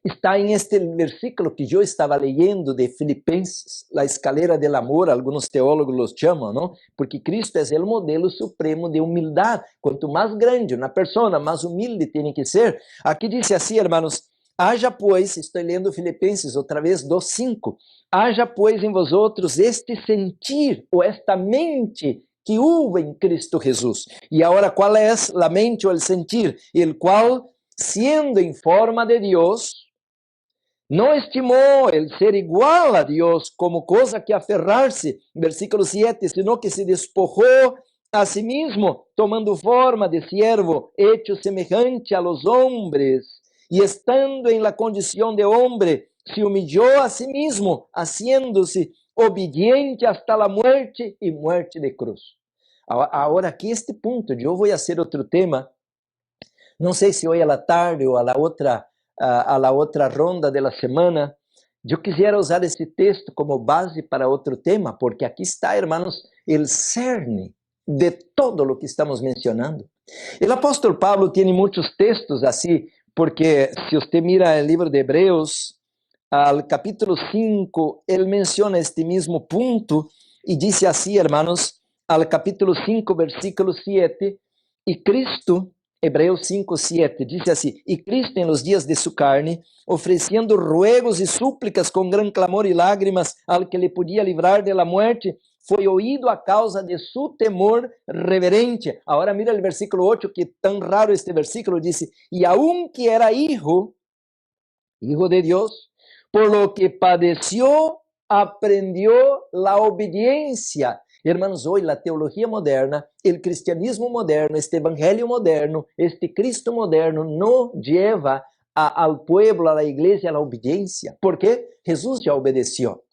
Speaker 1: está em este versículo que eu estava leyendo de Filipenses, a escalera del amor, alguns teólogos los chamam, não? Porque Cristo é o modelo supremo de humildade. Quanto mais grande uma pessoa, mais humilde tem que ser. Aqui diz assim, hermanos, haja pois, estou lendo Filipenses outra vez, 2:5, haja pois em vosotros este sentir, ou esta mente, que houve em Cristo Jesus. E agora, qual é a mente ou o sentir? El qual, sendo em forma de Deus, não estimou el ser igual a Deus como coisa que aferrar-se, versículo 7, sino que se despojou a si mesmo, tomando forma de siervo, hecho semejante a los hombres, e estando em la condição de homem, se humilhou a si mesmo, haciéndose obediente hasta la muerte e muerte de cruz. Agora, aqui este ponto, eu vou fazer outro tema, não sei se hoje à tarde ou a la outra ronda da semana, eu quisiera usar esse texto como base para outro tema, porque aqui está, hermanos, o cerne de todo o que estamos mencionando. O apóstolo Pablo tem muitos textos assim, porque se você mira o livro de Hebreus, al capítulo 5, ele menciona este mesmo ponto e diz assim, hermanos, al capítulo 5, versículo 7, e Cristo, Hebreus 5, 7, diz assim, e Cristo em los dias de sua carne, oferecendo ruegos e súplicas com gran clamor e lágrimas al que lhe podia livrar de la muerte, foi oído a causa de su temor reverente. Agora mira o versículo 8, que tão raro este versículo, diz, e aunque era hijo de Deus, por lo que padeció, aprendió la obediencia. Hermanos, hoy la teología moderna, el cristianismo moderno, este evangelio moderno, este Cristo moderno no lleva al pueblo, a la iglesia, a la obediencia. ¿Por qué? Jesús ya obedeció.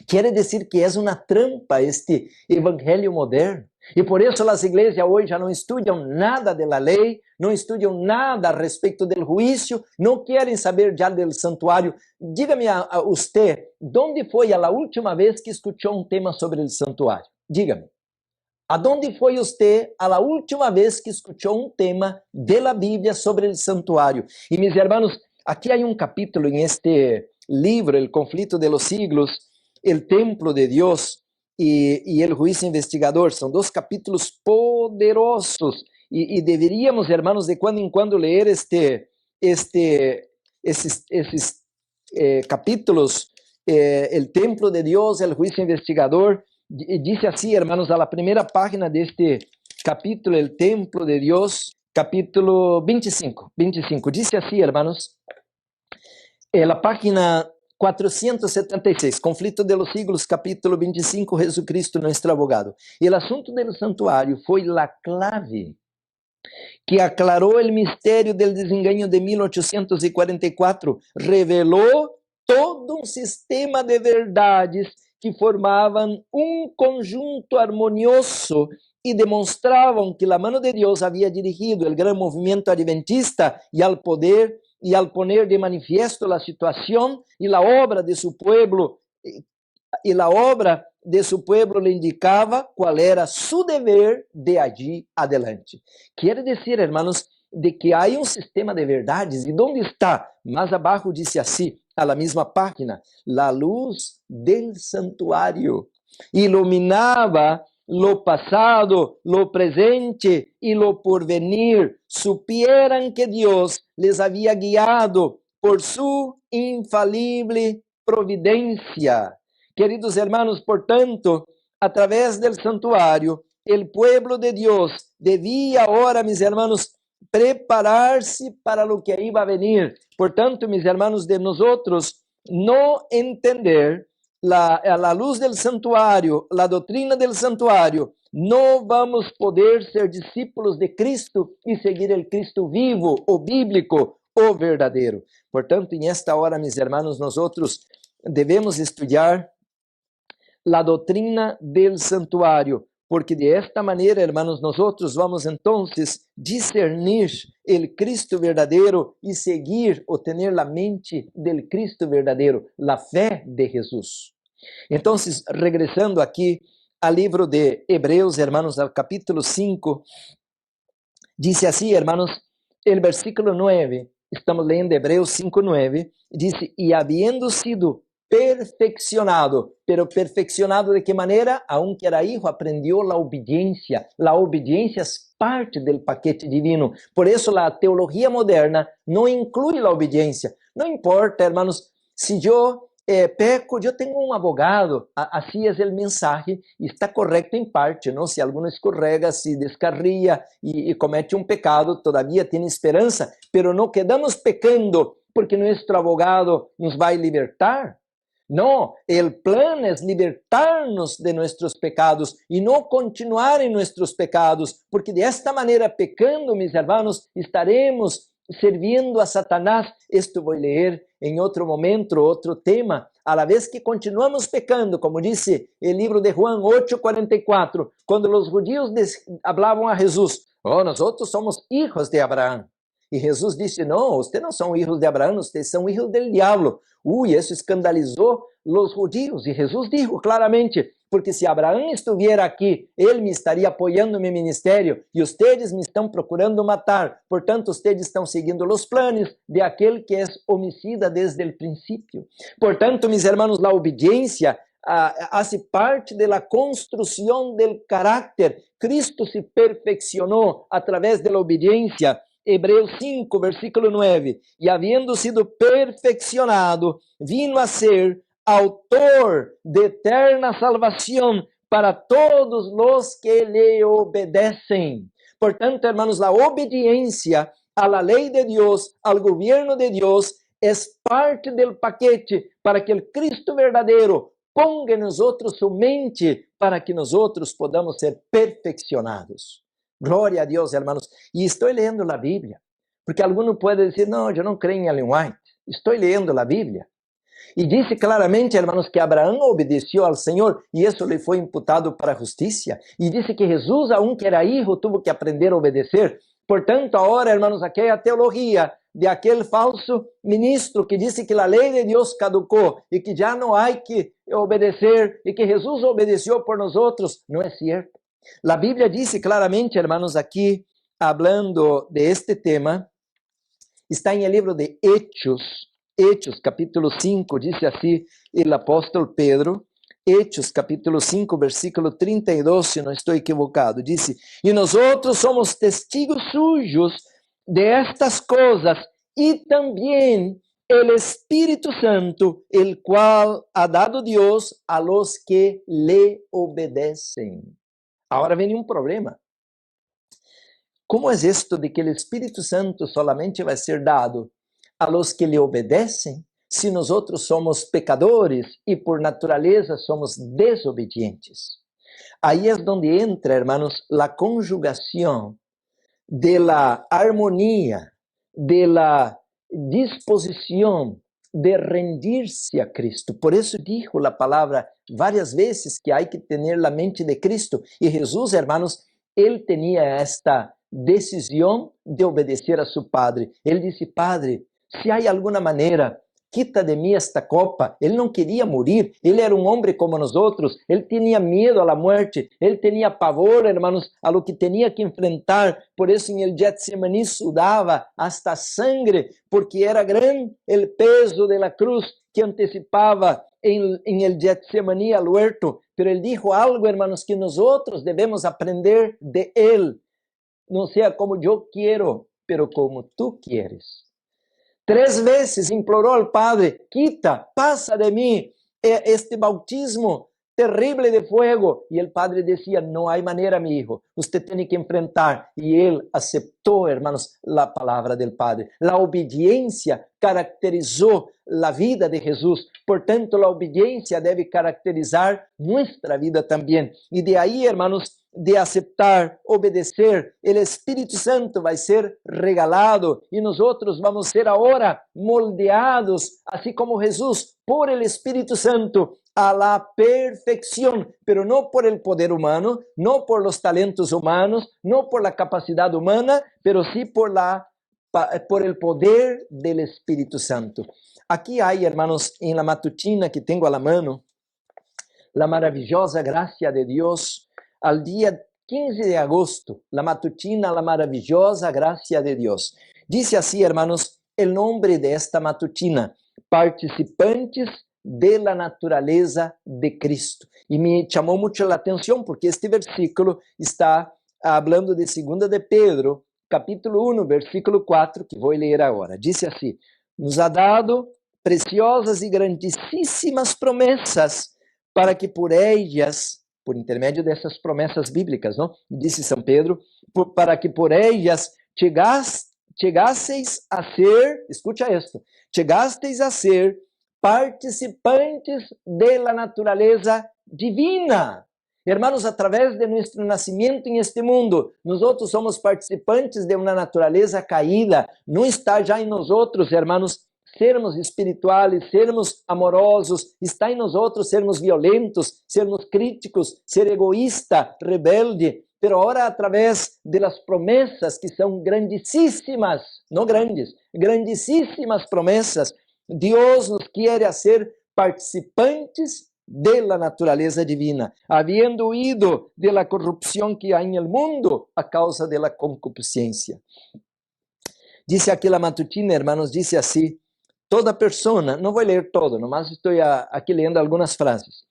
Speaker 1: Quiere decir que es una trampa este evangelio moderno. E por isso as igrejas hoje já não estudam nada da lei, não estudam nada a respeito do juízo, não querem saber já do santuário. Diga-me a você, onde foi a última vez que escutou um tema sobre o santuário? Diga-me. Aonde foi você a última vez que escutou um tema da Bíblia sobre o santuário? E meus irmãos, aqui há um capítulo em este livro, El conflito de los siglos, el templo de Deus e el juicio investigador. São dois capítulos poderosos e deveríamos, hermanos, de quando em quando ler esses capítulos, el templo de Deus, el juicio investigador. Diz assim, hermanos, a la primeira página deste capítulo, el templo de Deus, capítulo 25, diz assim, hermanos, la página 476, Conflito de los Siglos, capítulo 25, Jesucristo, nuestro abogado. El asunto del santuario fue la clave que aclaró el misterio del desengaño de 1844, reveló todo un sistema de verdades que formaban un conjunto armonioso y demostraban que la mano de Dios había dirigido el gran movimiento adventista y al poner de manifiesto la situación y la obra de su pueblo, le indicava qual era su dever de allí adelante. Quiere decir, hermanos, de que há um sistema de verdades. E onde está? Mais abaixo disse assim, a la mesma página, la luz del santuário iluminava lo pasado, lo presente e lo porvenir. Supieran que Deus les havia guiado por su infalible providência. Queridos hermanos, portanto, através del santuário, el pueblo de Dios debía ahora, mis hermanos, preparar-se para lo que iba a venir. Portanto, mis hermanos, de nosotros no entender la luz del santuário, la doutrina del santuário, não vamos poder ser discípulos de Cristo e seguir el Cristo vivo, o bíblico, o verdadeiro. Portanto, em esta hora, mis hermanos, nosotros devemos estudar la doutrina del santuário, porque de esta maneira, hermanos, nosotros vamos entonces discernir el Cristo verdadeiro e seguir ou tener la mente del Cristo verdadeiro, la fé de Jesús. Então, regressando aqui ao livro de Hebreus, hermanos, ao capítulo 5, diz assim, hermanos, el versículo 9, estamos lendo Hebreus 5:9, diz, e habiendo sido perfeccionado, pero perfeccionado de que maneira? Aunque era hijo, aprendió la obediencia. La obediencia es parte del paquete divino. Por eso la teología moderna no incluye la obediencia. No importa, hermanos, si yo peco, eu tenho um abogado, assim é o mensagem, e está correto em parte, não? Se alguém escorrega, se descarria e comete um pecado, todavia tem esperança, pero não quedamos pecando porque nosso abogado nos vai libertar. Não, o plano é libertar-nos de nossos pecados e não continuar em nossos pecados, porque de esta maneira, pecando, mis hermanos, estaremos servindo a Satanás. Isto vou ler em outro momento, outro tema. A la vez que continuamos pecando, como disse o livro de Juan 8:44, quando os judeus falavam a Jesus, nós somos hijos de Abraão. E Jesus disse, não, vocês não são hijos de Abraão, vocês são hijos del diablo. Isso escandalizou os judeus. E Jesus disse claramente, porque se Abraão estivesse aqui, ele me estaria apoiando meu ministério, e vocês me estão procurando matar. Portanto, vocês estão seguindo os planos de aquele que é homicida desde o princípio. Portanto, mis hermanos, a obediência hace parte de la construcción del carácter. Cristo se perfeccionó a través de la obediencia. Hebreus 5, versículo 9, e havendo sido perfeccionado, vino a ser autor de eterna salvação para todos os que lhe obedecem. Portanto, hermanos, a obediência a la lei de Deus, ao governo de Deus, é parte do paquete para que o Cristo verdadeiro ponga em nós sua mente para que nós podamos ser perfeccionados. Glória a Deus, hermanos. E estou lendo a Bíblia, porque alguns podem dizer, não, eu não creio em Ellen White. Estou lendo a Bíblia. E disse claramente, hermanos, que Abraão obedeceu ao Senhor e isso lhe foi imputado para a justiça. E disse que Jesus, aunque era hijo, tuvo que aprender a obedecer. Portanto, agora, hermanos, aqui é a teologia de aquele falso ministro que disse que a lei de Deus caducou e que já não há que obedecer e que Jesus obedeceu por nós outros. Não é certo. A Bíblia diz claramente, hermanos, aqui, hablando de este tema, está em el livro de Hechos, capítulo 5, diz assim o apóstolo Pedro, Hechos, capítulo 5, versículo 32, se não estou equivocado, disse, e nós somos testigos suyos de estas coisas, e também el Espírito Santo, el cual ha dado Deus a los que le obedecem. Agora vem um problema. Como é isto de que o Espírito Santo solamente vai ser dado a los que lhe obedecem? se nosotros somos pecadores y por naturaleza somos desobedientes? Ahí es donde entra, hermanos, la conjugación de la armonía, de la disposición de rendirse a Cristo. Por eso dijo la palabra varias veces que hay que tener la mente de Cristo. Y Jesús, hermanos, él tenía esta decisión de obedecer a su Padre. Él dice, Padre, si hay alguna manera, quita de mí esta copa. Él no quería morir, él era un hombre como nosotros, él tenía miedo a la muerte, él tenía pavor, hermanos, a lo que tenía que enfrentar. Por eso en el Getsemaní sudaba hasta sangre, porque era gran el peso de la cruz que anticipaba en el Getsemaní al huerto. Pero él dijo algo, hermanos, que nosotros debemos aprender de él. No sea como yo quiero, pero como tú quieres. 3 veces imploró al Padre, quita, pasa de mí este bautismo terrible de fuego. Y el Padre decía, no hay manera, mi hijo, usted tiene que enfrentar. Y él aceptó, hermanos, la palabra del Padre. La obediencia caracterizó la vida de Jesús. Por tanto, la obediencia debe caracterizar nuestra vida también. Y de ahí, hermanos, de aceptar, obedecer, el Espíritu Santo va a ser regalado y nosotros vamos a ser ahora moldeados, así como Jesús, por el Espíritu Santo, a la perfección, pero no por el poder humano, no por los talentos humanos, no por la capacidad humana, pero sí por el poder del Espíritu Santo. Aquí hay, hermanos, en la matutina que tengo a la mano, la maravillosa gracia de Dios. Al día 15 de agosto, la matutina, la maravillosa gracia de Dios. Dice así, hermanos, el nombre de esta matutina, participantes de la naturaleza de Cristo. Y me llamó mucho la atención porque este versículo está hablando de 2 de Pedro, capítulo 1, versículo 4, que voy a leer ahora. Dice así, nos ha dado preciosas y grandísimas promesas para que por ellas, por intermédio dessas promessas bíblicas, não? Disse São Pedro, para que por ellas chegasseis a ser, escucha esto, chegasseis a ser participantes de la naturaleza divina. Hermanos, a través de nuestro nacimiento en este mundo, nosotros somos participantes de una naturaleza caída. No está ya en nosotros, hermanos, sermos espirituales, sermos amorosos, está em nós outros sermos violentos, sermos críticos, ser egoísta, rebelde, pero ahora a través de las promesas que são grandíssimas, não grandes, grandíssimas promesas, Deus nos quiere hacer participantes de la naturaleza divina, habiendo huido de la corrupción que hay en el mundo a causa de la concupiscencia. Dice aqui la matutina, hermanos, dice así, toda persona, não vou ler todo, nomás estou aqui lendo algumas frases.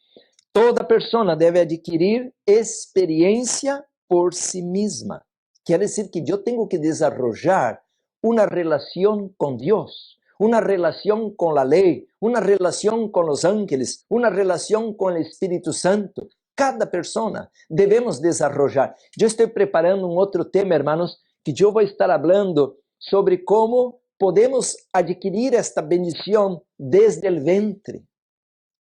Speaker 1: Toda persona deve adquirir experiência por si mesma. Quer dizer que eu tenho que desarrollar uma relação com Deus, uma relação com a lei, uma relação com os ángeles, uma relação com o Espírito Santo. Cada persona devemos desarrollar. Eu estou preparando um outro tema, hermanos, que eu vou estar falando sobre como podemos adquirir esta bendición desde el ventre.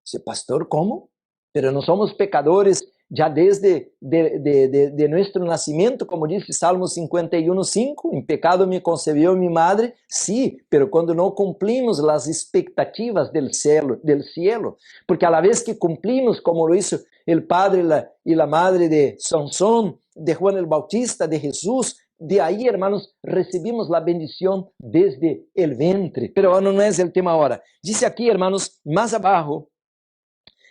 Speaker 1: Dice, pastor, ¿cómo? Pero no somos pecadores ya desde de nuestro nacimiento, como dice Salmo 51:5, en pecado me concebió mi madre. Sí, pero cuando no cumplimos las expectativas del cielo, porque a la vez que cumplimos, como lo hizo el padre y la madre de Sansón, de Juan el Bautista, de Jesús, de ahí, hermanos, recibimos la bendición desde el ventre. Pero no es el tema ahora. Dice aquí, hermanos, más abajo,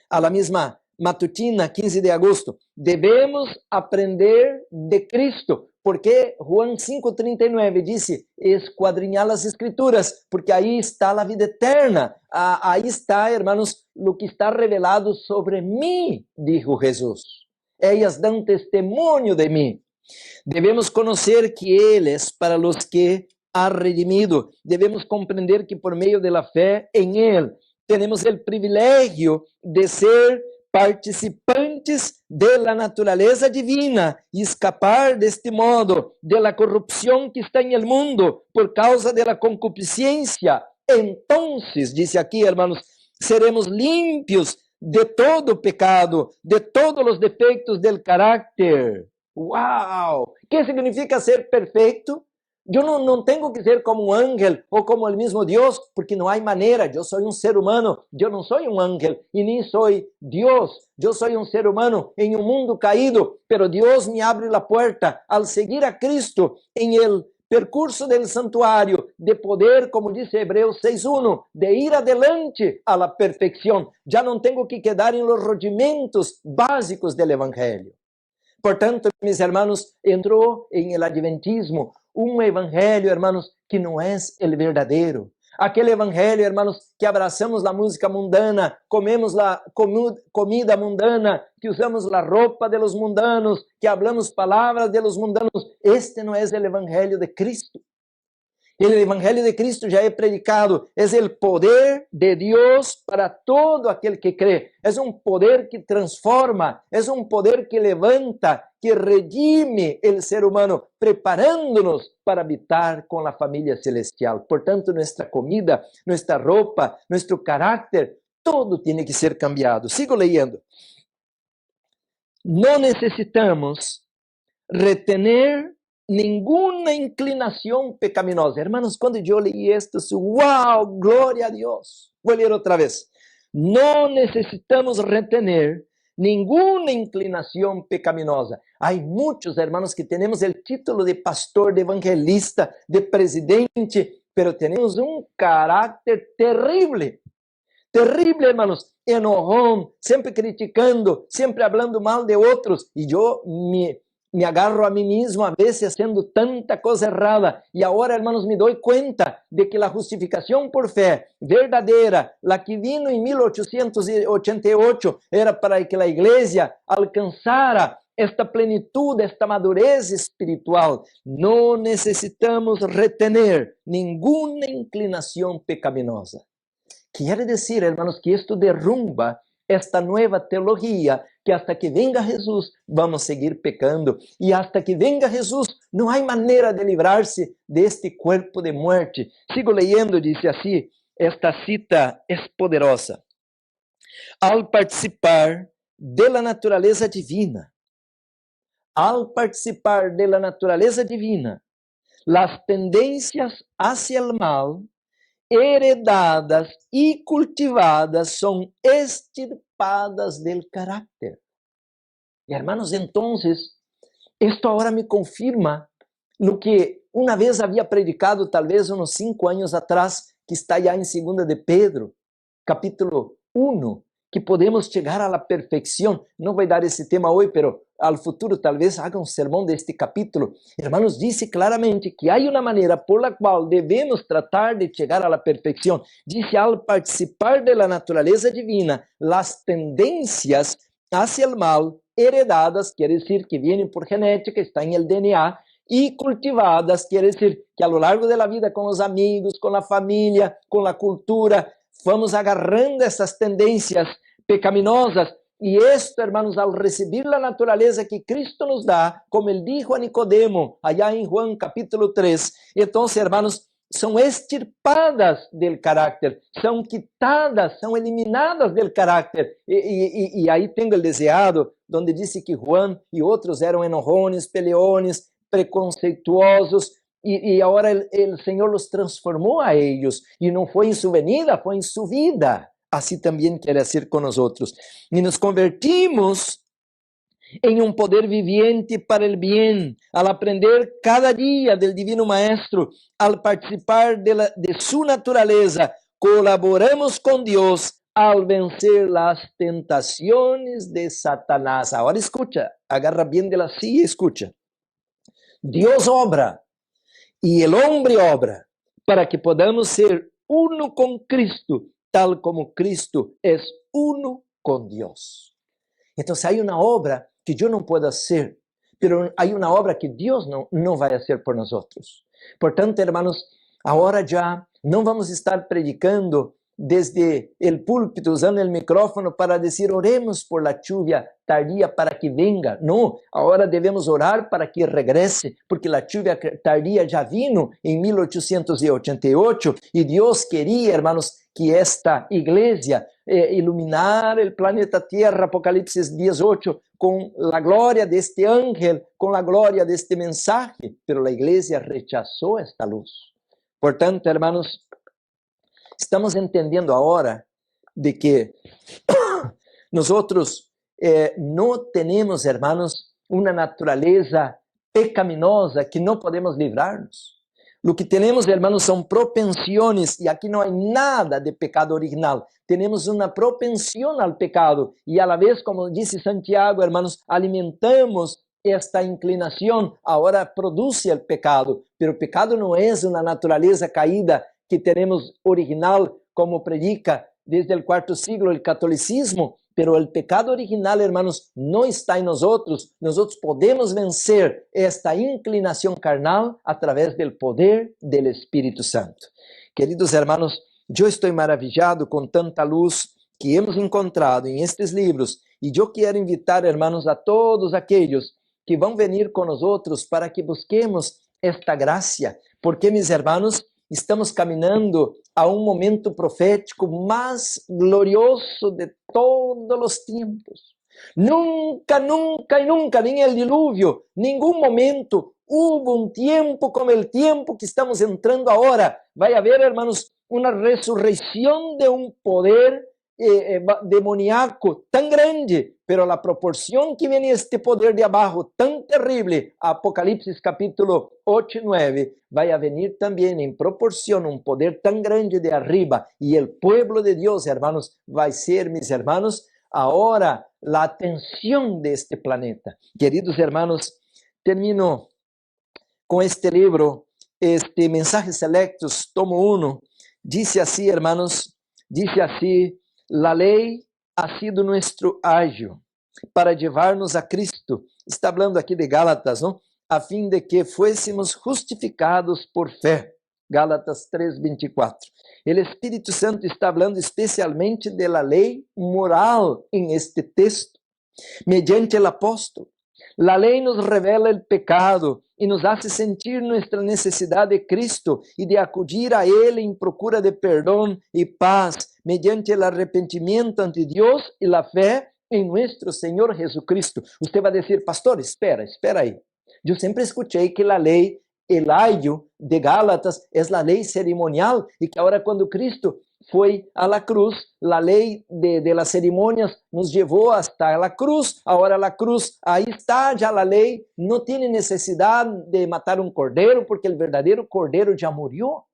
Speaker 1: a la misma matutina, 15 de agosto, debemos aprender de Cristo. Porque Juan 5:39 dice, escuadriñar las escrituras, porque ahí está la vida eterna. Ahí está, hermanos, lo que está revelado sobre mí, dijo Jesús. Ellas dan testimonio de mí. Debemos conocer que Él es para los que ha redimido. Debemos comprender que por medio de la fe en Él tenemos el privilegio de ser participantes de la naturaleza divina y escapar de este modo de la corrupción que está en el mundo por causa de la concupiscencia entonces, dice aquí, hermanos, seremos limpios de todo pecado, de todos los defectos del carácter. ¡Wow! ¿Qué significa ser perfecto? Yo no tengo que ser como un ángel o como el mismo Dios, porque no hay manera. Yo soy un ser humano, yo no soy un ángel y ni soy Dios. Yo soy un ser humano en un mundo caído, pero Dios me abre la puerta al seguir a Cristo en el percurso del santuario, de poder, como dice Hebreos 6.1, de ir adelante a la perfección. Ya no tengo que quedar en los rudimentos básicos del evangelio. Por tanto, mis hermanos, entró en el adventismo un evangelio, hermanos, que no es el verdadero. Aquel evangelio, hermanos, que abrazamos la música mundana, comemos la comida mundana, que usamos la ropa de los mundanos, que hablamos palabras de los mundanos. Este no es el evangelio de Cristo. El evangelio de Cristo ya he predicado, es el poder de Dios para todo aquel que cree. Es un poder que transforma, es un poder que levanta, que redime el ser humano, preparándonos para habitar con la familia celestial. Por tanto, nuestra comida, nuestra ropa, nuestro carácter, todo tiene que ser cambiado. Sigo leyendo. No necesitamos retener ninguna inclinación pecaminosa. Hermanos, cuando yo leí esto, wow, gloria a Dios. Voy a leer otra vez. No necesitamos retener ninguna inclinación pecaminosa. Hay muchos hermanos que tenemos el título de pastor, de evangelista, de presidente, pero tenemos un carácter terrible. Terrible, hermanos, enojón, siempre criticando, siempre hablando mal de otros. Y yo me agarro a mí mismo a veces haciendo tanta cosa errada. Y ahora, hermanos, me doy cuenta de que la justificación por fe verdadera, la que vino en 1888, era para que la iglesia alcanzara esta plenitud, esta madurez espiritual. No necesitamos retener ninguna inclinación pecaminosa. Quiere decir, hermanos, que esto derrumba esta nueva teología, que hasta que venga Jesús vamos a seguir pecando. Y hasta que venga Jesús no hay manera de librarse de este cuerpo de muerte. Sigo leyendo, dice así, esta cita es poderosa. Al participar de la naturaleza divina, las tendencias hacia el mal heredadas y cultivadas son extirpadas del carácter. Y hermanos, entonces, esto ahora me confirma lo que una vez había predicado, tal vez unos 5 años atrás, que está ya en 2 de Pedro, capítulo 1, que podemos llegar a la perfección. No voy a dar ese tema hoy, pero al futuro tal vez haga un sermón de este capítulo. Hermanos, dice claramente que hay una manera por la cual debemos tratar de llegar a la perfección. Dice, al participar de la naturaleza divina, las tendencias hacia el mal, heredadas, quiere decir que vienen por genética, está en el DNA, y cultivadas, quiere decir que a lo largo de la vida con los amigos, con la familia, con la cultura, vamos agarrando essas tendências pecaminosas. E esto, hermanos, al recibir la naturaleza que Cristo nos da, como ele dijo a Nicodemo, allá en Juan capítulo 3, entonces, hermanos, são extirpadas del carácter, são quitadas, são eliminadas del carácter. E aí tenho o deseado, onde disse que Juan e outros eram enojones, peleones, preconceituosos, e agora o Senhor los transformou a eles, e não foi em sua venida, foi em sua vida. Assim também quer ser com nós outros. E nos convertimos em um poder viviente para o bem, al aprender cada dia do Divino Maestro, al participar de sua natureza, colaboramos com Deus al vencer las tentaciones de Satanás. Agora escucha, agarra bem de la silla e escucha. Deus obra e o homem obra para que podamos ser uno com Cristo, tal como Cristo é uno com Deus. Então, há uma obra que eu não posso hacer, pero há uma obra que Deus não vai fazer por nós outros. Portanto, hermanos, agora já não vamos estar predicando desde el púlpito, usando el micrófono para decir, oremos por la lluvia tardía para que venga. No, ahora debemos orar para que regrese, porque la lluvia tardía ya vino en 1888 y Dios quería, hermanos, que esta iglesia iluminar el planeta Tierra, Apocalipsis 18, con la gloria de este ángel, con la gloria de este mensaje, pero la iglesia rechazó esta luz. Por tanto, hermanos, estamos entendiendo ahora de que nosotros no tenemos, hermanos, una naturaleza pecaminosa que no podemos librarnos. Lo que tenemos, hermanos, son propensiones, y aquí no hay nada de pecado original. Tenemos una propensión al pecado, y a la vez, como dice Santiago, hermanos, alimentamos esta inclinación, ahora produce el pecado. Pero el pecado no es una naturaleza caída que tenemos original, como predica desde el cuarto siglo el catolicismo, pero el pecado original, hermanos, no está en nosotros. Nosotros podemos vencer esta inclinación carnal a través del poder del Espíritu Santo. Queridos hermanos, yo estoy maravillado con tanta luz que hemos encontrado en estos libros, y yo quiero invitar, hermanos, a todos aquellos que vão venir com nós outros para que busquemos esta graça, porque, meus irmãos, estamos caminhando a um momento profético mais glorioso de todos os tempos. Nunca, nunca e nunca, nem el dilúvio, nenhum momento hubo um tempo como o tempo que estamos entrando agora. Vai haver, hermanos, uma ressurreição de um poder demoníaco tan grande, pero la proporción que viene este poder de abajo tan terrible, Apocalipsis capítulo 8 y 9, va a venir también en proporción un poder tan grande de arriba, y el pueblo de Dios, hermanos, va a ser, mis hermanos, ahora la atención de este planeta. Queridos hermanos, termino con este libro, este Mensajes Selectos, tomo 1, dice así, hermanos, dice así: la ley ha sido nuestro ayo para llevarnos a Cristo. Está hablando aquí de Gálatas, ¿no? A fin de que fuésemos justificados por fe. Gálatas 3:24. El Espíritu Santo está hablando especialmente de la ley moral en este texto, mediante el apóstol. La ley nos revela el pecado y nos hace sentir nuestra necesidad de Cristo y de acudir a Él en procura de perdón y paz mediante el arrepentimiento ante Dios y la fe en nuestro Señor Jesucristo. Usted va a decir, pastor, espera ahí. Yo siempre escuché que la ley, el ayo de Gálatas, es la ley ceremonial y que ahora cuando Cristo foi a la cruz, la ley de las ceremonias nos llevó hasta la cruz. Ahora la cruz, ahí está ya la ley, no tiene necesidad de matar un cordero porque el verdadero cordero ya murió.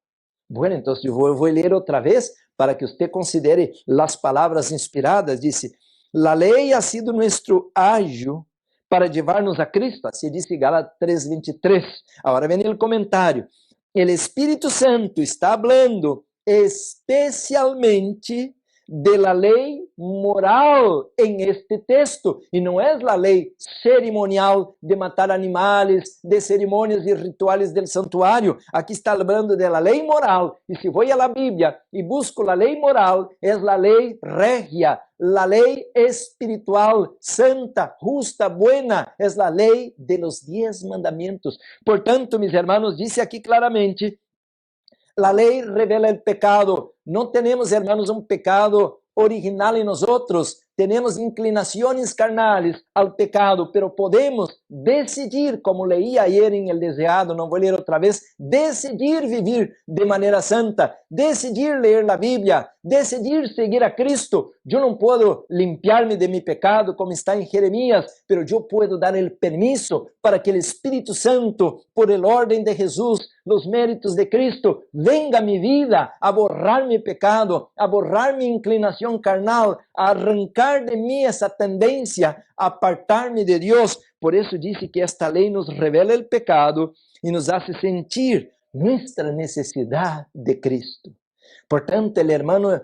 Speaker 1: Bueno, entonces yo voy a leer otra vez para que usted considere las palabras inspiradas. Dice, la ley ha sido nuestro ayo para llevarnos a Cristo. Así dice Gálatas 3:23. Ahora viene el comentario. El Espíritu Santo está hablando especialmente de la ley moral en este texto, y no es la ley ceremonial de matar animales, de ceremonias y rituales del santuario. Aquí está hablando de la ley moral, y si voy a la Biblia y busco la ley moral, es la ley regia, la ley espiritual, santa, justa, buena, es la ley de los 10 mandamientos. Por tanto, mis hermanos, dice aquí claramente, la ley revela el pecado. No tenemos, hermanos, un pecado original en nosotros. Tenemos inclinaciones carnales al pecado, pero podemos decidir, como leí ayer en el deseado, no voy a leer otra vez, decidir vivir de manera santa, decidir leer la Biblia, decidir seguir a Cristo. Yo no puedo limpiarme de mi pecado como está en Jeremías, pero yo puedo dar el permiso para que el Espíritu Santo, por el orden de Jesús, los méritos de Cristo, venga a mi vida a borrar mi pecado, a borrar mi inclinación carnal, a arrancar de mí esa tendencia a apartarme de Dios. Por eso dice que esta ley nos revela el pecado y nos hace sentir nuestra necesidad de Cristo. Por tanto, el hermano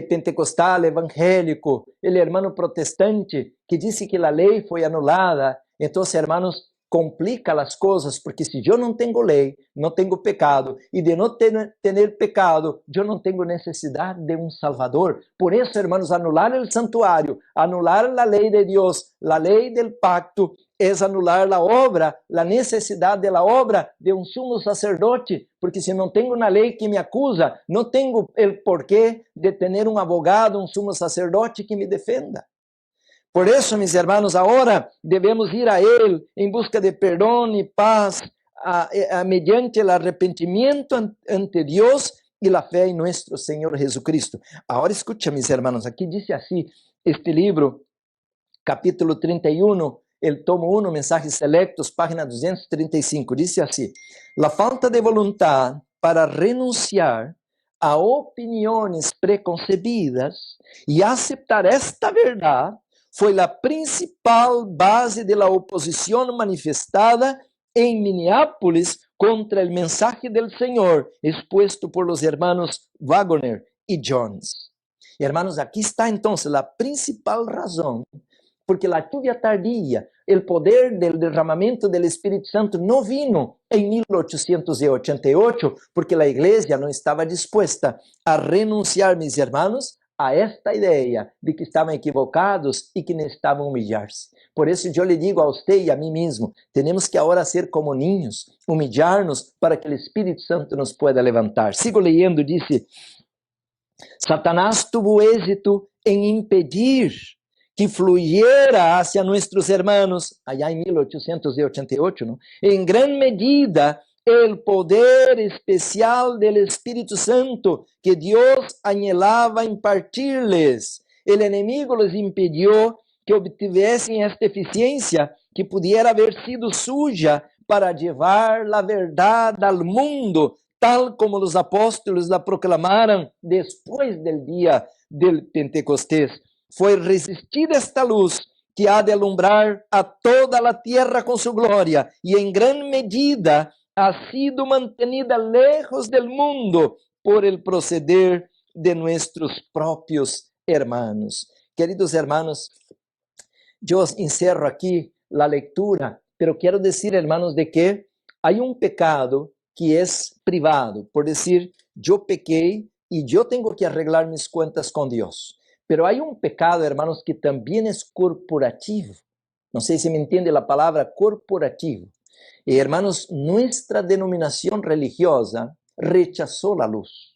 Speaker 1: pentecostal, evangélico, el hermano protestante que dice que la ley fue anulada, entonces, hermanos, complica as coisas, porque se eu não tenho lei, não tenho pecado, e de não ter pecado, eu não tenho necessidade de um Salvador. Por isso, hermanos, anular o santuário, anular a lei de Deus, a lei del pacto, é anular a obra, a necessidade da obra de um sumo sacerdote, porque se não tenho uma lei que me acusa, não tenho o porquê de ter um advogado, um sumo sacerdote que me defenda. Por isso, meus irmãos, agora devemos ir a Ele em busca de perdão e paz, mediante o arrependimento ante Deus e a fé em nosso Senhor Jesucristo. Agora, escucha, meus irmãos, aqui diz assim, este livro, capítulo 31, el tomo 1, Mensajes Selectos, página 235, diz assim: la falta de voluntad para renunciar a opiniões preconcebidas e aceitar esta verdade foi a principal base de la oposição manifestada em Minneapolis contra o mensaje del Senhor expuesto por los hermanos Wagner e Jones. Hermanos, aqui está então a principal razão porque a lluvia tardia, o poder do derramamento do Espírito Santo não vino em 1888, porque a igreja não estava disposta a renunciar, meus irmãos, a esta ideia de que estavam equivocados e que necessitavam humilhar-se. Por isso eu lhe digo a você e a mim mesmo, temos que agora ser como niños, humilhar-nos para que o Espírito Santo nos pueda levantar. Sigo leyendo, disse, Satanás tuvo êxito em impedir que fluyera hacia nuestros hermanos, allá en 1888, ¿no? En gran medida, el poder especial del Espíritu Santo que Dios anhelaba impartirles. El enemigo les impidió que obtuviesen esta eficiencia que pudiera haber sido suya para llevar la verdad al mundo, tal como los apóstolos la proclamaron después del día del Pentecostés. Foi resistida esta luz que há de alumbrar a toda a terra com sua glória e em grande medida ha sido mantenida lejos del mundo por el proceder de nuestros propios hermanos. Queridos hermanos, eu encerro aqui a leitura, pero quero dizer, hermanos, de que há pecado que é privado, por dizer, eu pequei e eu tenho que arreglar mis contas com Deus. Pero hay pecado, hermanos, que también es corporativo. No sé si me entiende la palabra corporativo. Y hermanos, nuestra denominación religiosa rechazó la luz.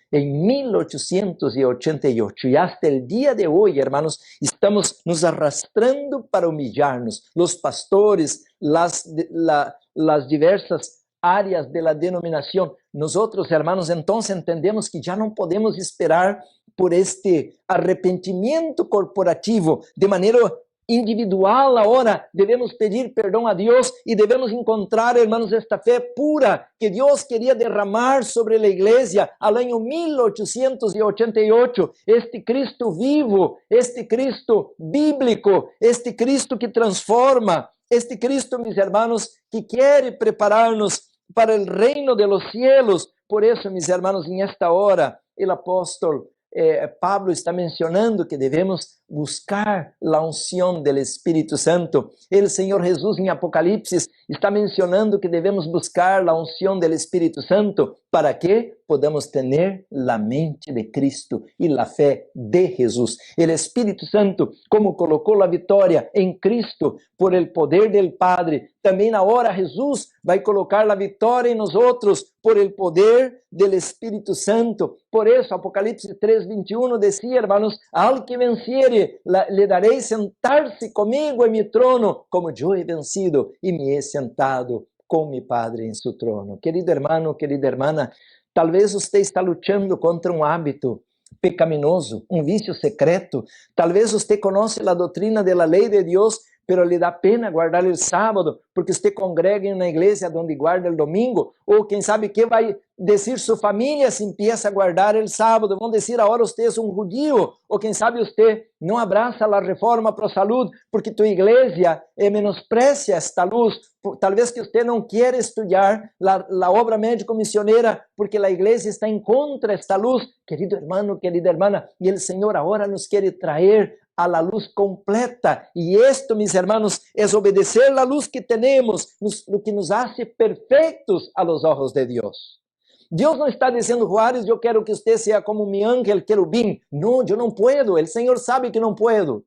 Speaker 1: En 1888 y hasta el día de hoy, hermanos, estamos nos arrastrando para humillarnos. Los pastores, las diversas áreas de la denominación. Nosotros, hermanos, entonces entendemos que ya no podemos esperar por este arrependimento corporativo, de maneira individual. Agora devemos pedir perdão a Deus e devemos encontrar, hermanos, esta fé pura que Deus queria derramar sobre a igreja ao ano 1888. Este Cristo vivo, este Cristo bíblico, este Cristo que transforma, este Cristo, meus hermanos, que quer preparar-nos para o reino de los cielos. Por isso, meus hermanos, em esta hora, o apóstolo Pablo está mencionando que devemos buscar a unção do Espírito Santo. O Senhor Jesus em Apocalipse está mencionando que devemos buscar a unção do Espírito Santo para que podamos ter a mente de Cristo e a fé de Jesus. O Espírito Santo, como colocou a vitória em Cristo por el poder del Padre, também agora Jesus vai colocar a vitória em nós outros por el poder del Espírito Santo. Por isso, Apocalipse 3:21 dizia, hermanos, al que venciere, le darei sentar-se comigo em mi trono, como eu he vencido e me he sentado com mi Padre em seu trono. Querido hermano, querida hermana, talvez você está lutando contra hábito pecaminoso, vício secreto. Talvez você conhece a doutrina da lei de Deus, pero lhe dá pena guardar o sábado, porque você congrega em uma igreja onde guarda o domingo, ou quem sabe que vai dizer sua família se empieza a guardar o sábado, vão dizer agora você é judío, ou quem sabe você não abraça a reforma pro salud, porque tua igreja menosprecia esta luz, talvez que você não quer estudar a obra médico-missioneira, porque a igreja está em contra esta luz. Querido hermano, querida hermana, e o Senhor agora nos quer trazer a la luz completa. Y esto, mis hermanos, es obedecer la luz que tenemos, lo que nos hace perfectos a los ojos de Dios. Deus não está dizendo, Juárez, eu quero que você seja como mi ángel querubim. Não, eu não puedo. O Senhor sabe que não puedo.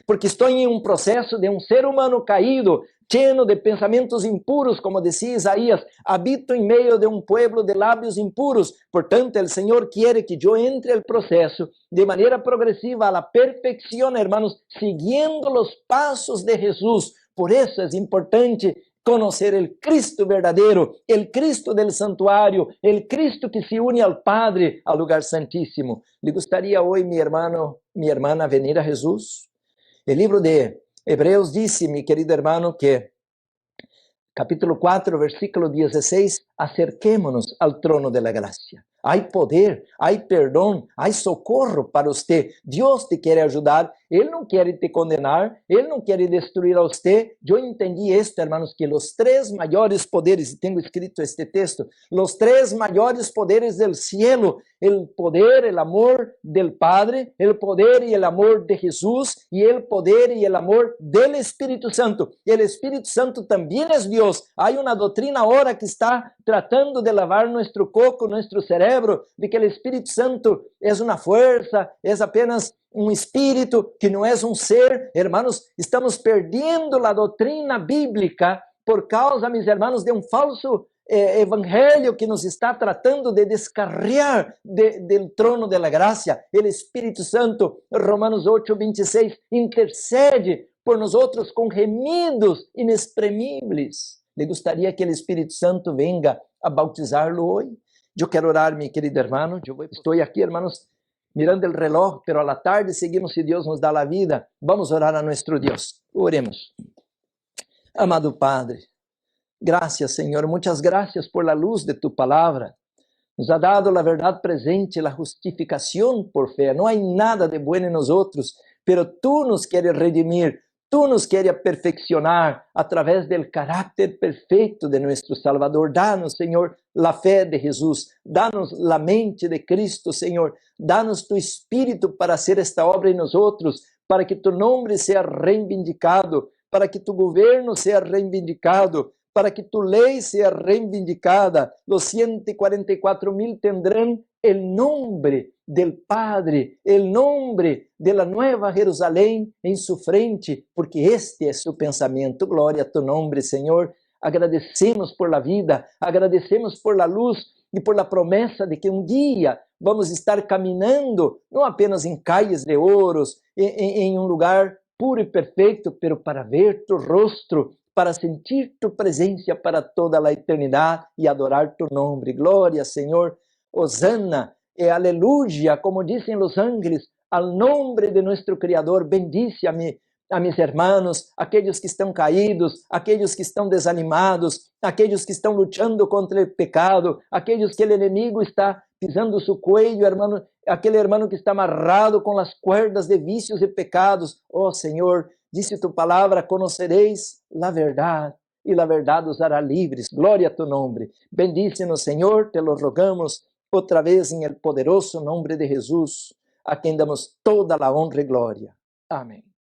Speaker 1: Porque estou em um processo de um ser humano caído, lleno de pensamentos impuros, como dizia Isaías, habito em meio de um pueblo de lábios impuros. Portanto, o Senhor quer que eu entre no processo de maneira progressiva a la perfeição, hermanos, seguindo os passos de Jesus. Por isso é importante conhecer o Cristo verdadeiro, o Cristo del santuário, o Cristo que se une ao Padre, ao lugar santíssimo. ¿Le gustaría hoy, mi hermano, mi hermana, venir a Jesús? El libro de Hebreos dice, mi querido hermano, que capítulo 4, versículo 16, acerquémonos al trono de la gracia. Hay poder, hay perdão, hay socorro para você. Deus te quer ajudar, Ele não quer te condenar, Ele não quer destruir a você. Eu entendi esto, hermanos, que os três maiores poderes, e tenho escrito este texto, os três maiores poderes del cielo, o poder, o amor del Padre, o poder e o amor de Jesus, e o poder e o amor del Espírito Santo. E o Espírito Santo também é Deus. Há uma doutrina agora que está tratando de lavar nosso coco, nosso cerebro, de que o Espírito Santo é uma força, é apenas um espírito, que não é um ser. Hermanos, estamos perdendo a doutrina bíblica por causa, mis hermanos, de um falso evangelho que nos está tratando de descarriar del trono de la gracia. O Espírito Santo, Romanos 8, 26, intercede por nós com gemidos inexprimíveis. Le gostaria que o Espírito Santo venga a bautizá-lo hoje? Eu quero orar, mi querido hermano. Estou aqui, hermanos, mirando o reloj, pero a la tarde seguimos, se Deus nos dá a vida. Vamos orar a nuestro Deus. Oremos. Amado Padre, gracias, Señor. Muchas gracias por la luz de tu palabra. Nos ha dado la verdad presente, la justificación por fe. No hay nada de bueno en nosotros, pero tú nos quieres redimir. Tú nos quieres perfeccionar a través del carácter perfecto de nuestro Salvador. Danos, Señor, la fe de Jesús. Danos la mente de Cristo, Señor. Danos tu Espíritu para hacer esta obra en nosotros, para que tu nombre sea reivindicado, para que tu gobierno sea reivindicado, para que tu ley sea reivindicada. Los 144,000 tendrán el nombre del Padre, el nombre de la Nueva Jerusalén en su frente, porque este es su pensamiento. Glória a tu nombre, Senhor. Agradecemos por la vida, agradecemos por la luz e por la promessa de que um dia vamos estar caminhando, não apenas em calles de ouros, em um lugar puro e perfeito, pero para ver tu rostro, para sentir tu presença para toda a eternidade e adorar tu nome. Glória, Senhor. Hosanna e aleluya, como dizem os ángeles, al nombre de nuestro Criador. Bendice a mis hermanos, aqueles que estão caídos, aqueles que estão desanimados, aqueles que estão lutando contra o pecado, aqueles que o inimigo está pisando su cuello, hermano, aquele hermano que está amarrado com as cuerdas de vícios e pecados. Oh Senhor, disse tu palavra, conocereis la verdade, e la verdade os hará livres. Glória a tu nome. Bendícenos, Senhor, te lo rogamos outra vez em el poderoso nome de Jesus, a quem damos toda a honra e glória. Amém.